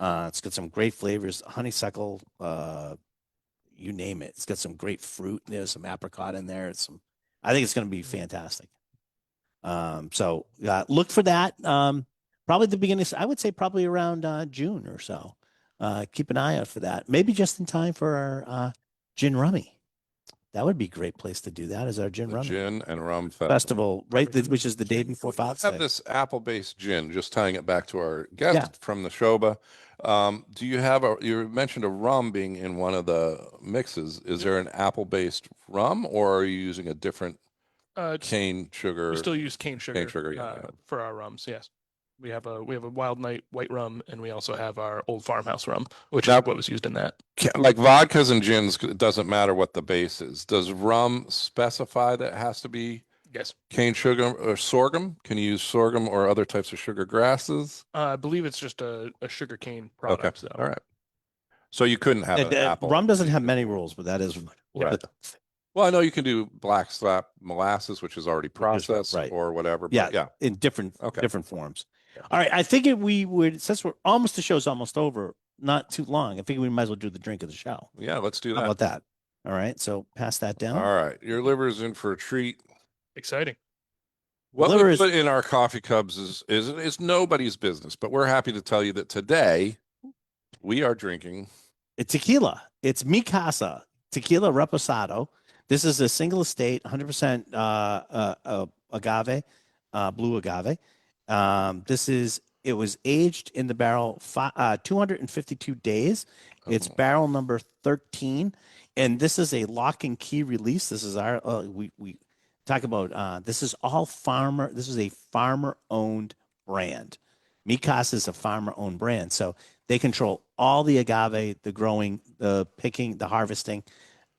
S1: It's got some great flavors, honeysuckle, you name it. It's got some great fruit. There's some apricot in there. I think it's going to be fantastic. So look for that. Probably the beginning. I would say probably around June or so. Keep an eye out for that. Maybe just in time for our gin rummy. That would be a great place to do that. Is our gin
S2: The
S1: rummy
S2: gin and rum festival.
S1: festival, right? Which is the day before Father's
S2: Have
S1: Day.
S2: this apple-based gin, just tying it back to our guest
S1: Yeah.
S2: from the Shoba. Do you have you mentioned a rum being in one of the mixes. Is there an apple-based rum or are you using a different cane sugar?
S4: We still use cane sugar.
S2: Yeah.
S4: For our rums. Yes, we have a Wild Night white rum, and we also have our Old Farmhouse rum, which
S2: Now-
S4: is what was used in that.
S2: Like vodkas and gins, it doesn't matter what the base is. Does rum specify that it has to be
S4: Yes,
S2: cane sugar or sorghum? Can you use sorghum or other types of sugar grasses?
S4: I believe it's just a sugar cane product.
S2: Okay,
S4: So.
S2: all right. So you couldn't have an apple.
S1: Rum doesn't have many rules, but that is
S2: Right. Well, I know you can do black slap molasses, which is already
S1: is
S2: processed
S1: right.
S2: or whatever. But
S1: Yeah,
S2: yeah.
S1: in different
S2: Okay.
S1: different forms.
S2: Yeah.
S1: All right, I think we would, since the show's almost over, not too long. I think we might as well do the drink of the show.
S2: Yeah, let's do
S1: How
S2: that.
S1: about that? All right, so pass that down.
S2: All right. Your liver's in for a treat.
S4: Exciting.
S2: What
S1: Liver
S2: we
S1: is-
S2: put in our coffee cups is nobody's business, but we're happy to tell you that today we are drinking.
S1: It's tequila. It's Mi Casa Tequila Reposado. This is a single estate, 100% agave, blue agave. It was aged in the barrel 252 days. It's
S2: Oh.
S1: barrel number 13, and this is a lock and key release. This is our talk about this is all farmer. This is a farmer-owned brand. Mikasa is a farmer-owned brand, so they control all the agave, the growing, the picking, the harvesting.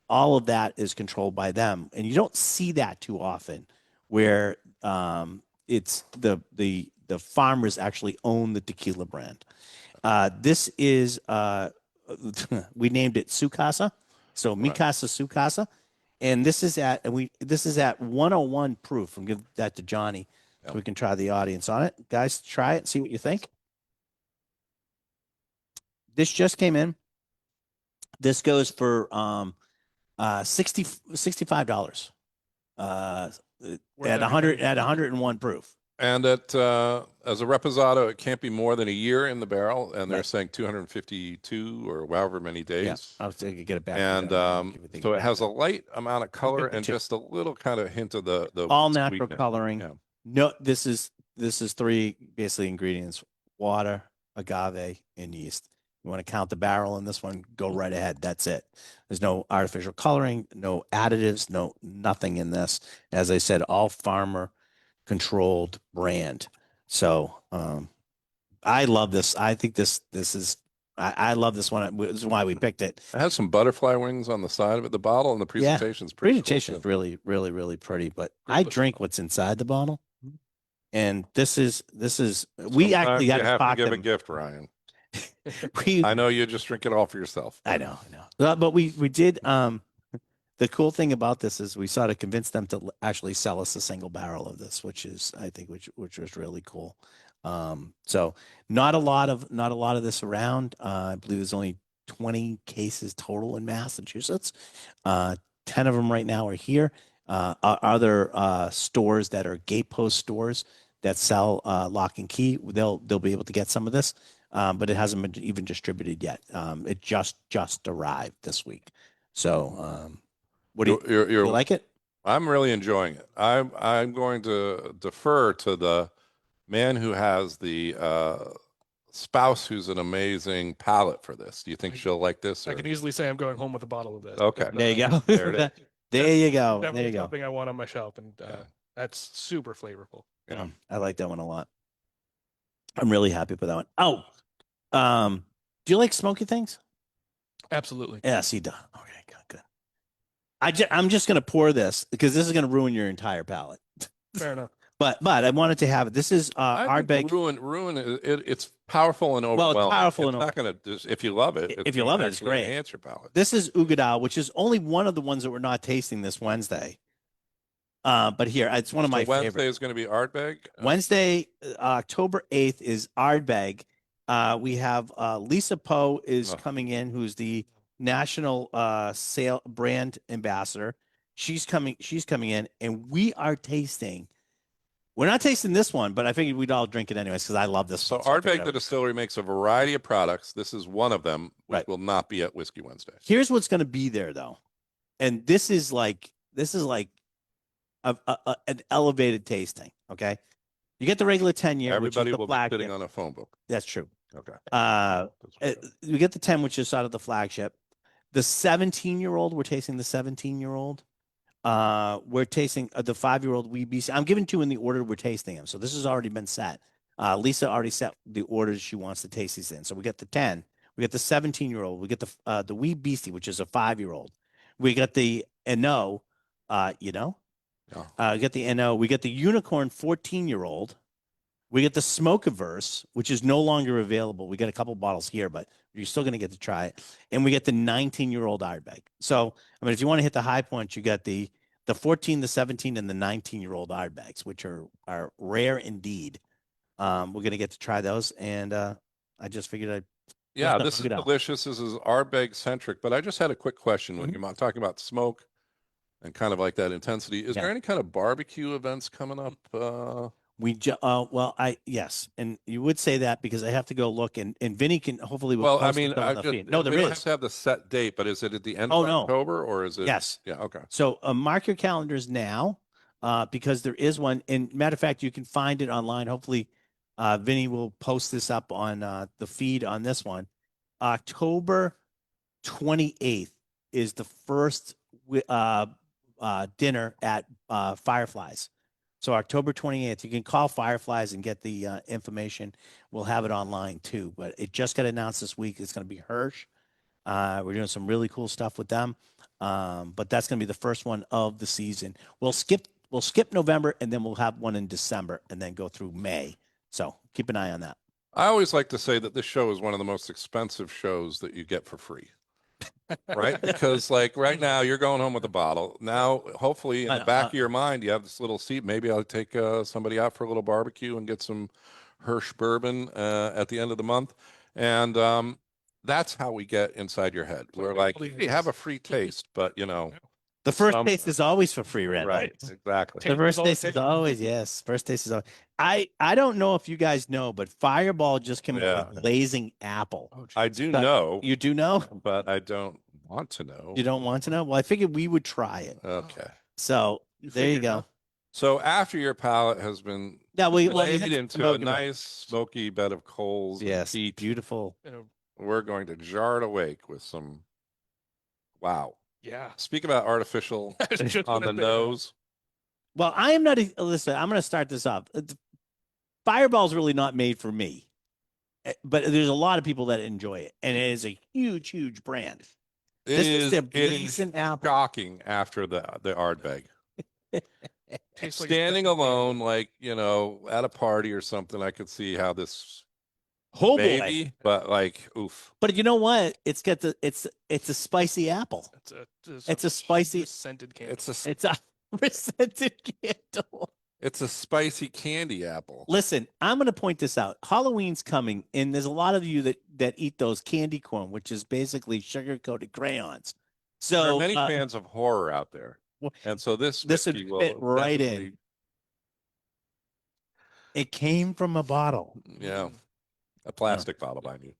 S1: All of that is controlled by them, and you don't see that too often, where it's the farmers actually own the tequila brand. This is we named it Sukasa, so
S2: Right.
S1: Mikasa Sukasa, and this is at 101 proof. I'm give that to Johnny so
S2: Yep.
S1: we can try the audience on it. Guys, try it, see what you think. This just came in. This goes for $65
S4: Where's
S1: at 100
S4: everything?
S1: at 101 proof.
S2: And at as a reposado, it can't be more than a year in the barrel, and they're
S1: Right.
S2: saying 252 or however many days.
S1: Yeah, I'll take it, get it back.
S2: And so it has a light amount of color
S1: the
S2: and
S1: tip.
S2: just a little kind of hint of the
S1: all natural
S2: sweetness.
S1: coloring.
S2: Yeah.
S1: No, this is three basically ingredients: water, agave, and yeast. You want to count the barrel in this one? Go right ahead. That's it. There's no artificial coloring, no additives, no nothing in this. As I said, all farmer controlled brand. So I love this. I think this is I love this one. This is why we picked it.
S2: It has some butterfly wings on the side of it. The bottle and the
S1: Yeah.
S2: presentation's pretty cool,
S1: Presentation is
S2: too.
S1: really, really, really pretty. But
S4: Great
S1: I
S4: looking
S1: drink
S4: bottle.
S1: what's inside the bottle. And this is we
S2: Sometimes
S1: actually
S2: you
S1: got to
S2: have to
S1: talk
S2: give a
S1: them.
S2: gift, Ryan.
S1: We
S2: I know you just drink it all for yourself.
S1: I know. But we did the cool thing about this is we sort of convinced them to actually sell us a single barrel of this, which is I think which was really cool. So not a lot of this around. I believe there's only 20 cases total in Massachusetts. 10 of them right now are here. Other stores that are gatepost stores that sell lock and key, they'll be able to get some of this. But it hasn't been even distributed yet. It just arrived this week. So, what do you like it?
S2: I'm really enjoying it. I'm going to defer to the man who has the spouse who's an amazing palate for this. Do you think she'll like this?
S4: I
S2: Or?
S4: can easily say I'm going home with a bottle of this.
S2: Okay.
S4: But,
S1: There you go.
S2: There it is.
S1: There you go.
S4: Definitely
S1: There you go.
S4: something I want on my shelf, and
S2: Yeah.
S4: that's super flavorful.
S2: Yeah.
S1: I like that one a lot. I'm really happy with that one. Oh, do you like smoky things?
S4: Absolutely.
S1: Yes, he does. Okay, good. I'm just gonna pour this because this is gonna ruin your entire palate.
S4: Fair enough.
S1: But I wanted to have it. This is
S2: I think
S1: Ardbeg.
S2: ruin it's powerful and
S1: Well,
S2: overwhelming.
S1: it's powerful
S2: It's
S1: and
S2: not going to if you love it.
S1: If you
S2: gonna
S1: love it, it's
S2: actually
S1: great.
S2: Enhance your palate.
S1: This is Ugadao, which is only one of the ones that we're not tasting this Wednesday. But here, it's one of my
S2: So Wednesday
S1: favorites.
S2: is going to be Ardbeg.
S1: Wednesday, October 8th is Ardbeg. We have Lisa Poe is
S2: Oh.
S1: coming in, who's the national sale brand ambassador. She's coming in, and we are tasting. We're not tasting this one, but I figured we'd all drink it anyways because I love this
S2: So
S1: one. I figured
S2: Ardbeg,
S1: I
S2: the
S1: would-
S2: distillery, makes a variety of products. This is one of them, which
S1: Right.
S2: will not be at Whiskey Wednesday.
S1: Here's what's going to be there, though, and this is like an elevated tasting. Okay, you get the regular 10-year,
S2: Everybody
S1: which is the
S2: will be
S1: flagship.
S2: sitting on a phone book.
S1: That's true.
S2: Okay.
S1: We get the 10, which is sort of the flagship. The 17-year-old, we're tasting the 17-year-old. We're tasting the 5-year-old Wee BC. I'm giving to in the order we're tasting them. So this has already been set. Lisa already set the orders she wants to taste these in. So we get the 10, we get the 17-year-old, we get the Wee Beastie, which is a 5-year-old. We got the NO, we get the NO, we get the Unicorn 14-year-old. We get the Smoke-Averse, which is no longer available. We got a couple bottles here, but you're still going to get to try it. And we get the 19-year-old Ardbeg. So, I mean, if you want to hit the high points, you got the 14, the 17, and the 19-year-old Ardbegs, which are rare indeed. We're going to get to try those. And I just figured
S2: Yeah,
S1: Let's
S2: this is
S1: look it up.
S2: delicious. This is Ardbeg centric, but I just had a quick question when
S1: Mhm.
S2: you're talking about smoke and kind of like that intensity. Is
S1: Yeah.
S2: there any kind of barbecue events coming up?
S1: yes. And you would say that because I have to go look and Vinny can hopefully. Will
S2: Well, I
S1: post
S2: mean,
S1: it on the feed. No,
S2: we
S1: there
S2: don't have
S1: is.
S2: to have the set date, but is it at the end
S1: Oh,
S2: of
S1: no.
S2: October or is it?
S1: Yes.
S2: Yeah. Okay.
S1: So mark your calendars now because there is one. And matter of fact, you can find it online. Hopefully, Vinny will post this up on the feed on this one. October 28th is the first dinner at Fireflies. So October 28th, you can call Fireflies and get the information. We'll have it online too, but it just got announced this week. It's going to be Hirsch. We're doing some really cool stuff with them. But that's going to be the first one of the season. We'll skip November, and then we'll have one in December, and then go through May. So keep an eye on that.
S2: I always like to say that this show is one of the most expensive shows that you get for free. Right? Because like right now you're going home with a bottle. Now, hopefully in the back of your mind, you have this little seat. Maybe I'll take somebody out for a little barbecue and get some Hirsch bourbon at the end of the month. And that's how we get inside your head. We're like, hey, have a free taste, but you know,
S1: The first
S2: Some-
S1: taste is always for free, Red.
S2: right? Exactly.
S1: The first
S4: all it
S1: taste is
S4: takes.
S1: always, yes. First taste is always. I don't know if you guys know, but Fireball just came
S2: Yeah.
S1: out with Blazing Apple.
S4: Oh, geez.
S2: I do
S1: But
S2: know,
S1: You do know?
S2: but I don't want to know.
S1: You don't want to know? Well, I figured we would try it.
S2: Okay.
S1: So there you
S4: figured,
S1: go.
S4: huh?
S2: So after your palate has been
S1: Yeah, we
S2: laid
S1: had
S2: into a
S1: smoking it.
S2: nice smoky bed of coals, and
S1: Yes,
S2: peat,
S1: beautiful.
S4: You know,
S2: we're going to jar it awake with some. Wow.
S4: yeah.
S2: Speak about artificial
S4: I was just
S2: on the
S4: gonna say,
S2: nose.
S1: Well, I am not. Listen, I'm going to start this off. Fireball's really not made for me, but there's a lot of people that enjoy it, and it is a huge, huge brand. This is the
S2: It is
S1: Blazing Apple.
S2: shocking after the Ardbeg.
S4: Tastes like
S2: Standing
S4: it's-
S2: alone, like, you know, at a party or something, I could see how this
S1: Oh boy!
S2: maybe, but like, oof.
S1: But you know what? It's got the it's a spicy apple.
S4: It's
S1: a spicy-
S4: scented candle.
S2: It's a
S1: Scented candle.
S2: it's a spicy candy apple.
S1: Listen, I'm going to point this out. Halloween's coming, and there's a lot of you that eat those candy corn, which is basically sugar coated crayons.
S2: There are
S1: So
S2: many fans of horror out there,
S1: well,
S2: and so this
S1: this would
S2: whiskey will
S1: fit right in.
S2: definitely-
S1: it came from a bottle.
S2: Yeah, a plastic bottle, mind you.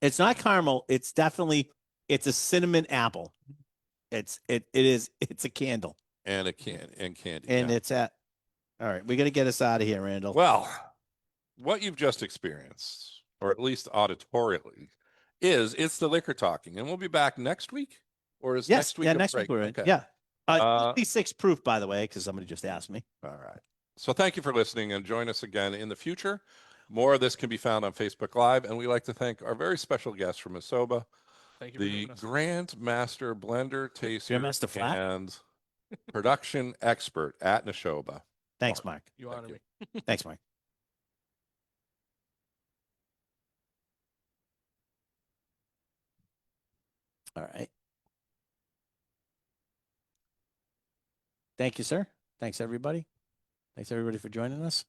S1: It's not caramel. It's definitely it's a cinnamon apple. It's a candle,
S2: And candy.
S1: and
S2: yeah.
S1: it's at. All right, we got to get us out of here, Randall.
S2: Well, what you've just experienced, or at least auditorially, it's the liquor talking, and we'll be back next week. Or is
S1: yes,
S2: next week?
S1: yeah,
S2: a
S1: next
S2: break?
S1: week we're in.
S2: Okay.
S1: Yeah,
S2: Uh,
S1: 56 proof, by the way, because somebody just asked me.
S2: All right. So thank you for listening, and join us again in the future. More of this can be found on Facebook Live, and we like to thank our very special guest from Asoba,
S4: Thank you for
S2: the
S4: having us.
S2: Grand Master Blender Taster
S1: Grandmaster Flat?
S2: and production expert at Nashoba.
S1: Thanks, Mark.
S4: You
S2: Thank
S4: honor
S2: you.
S4: me.
S1: Thanks, Mark. All right. Thank you, sir. Thanks, everybody. Thanks, everybody, for joining us.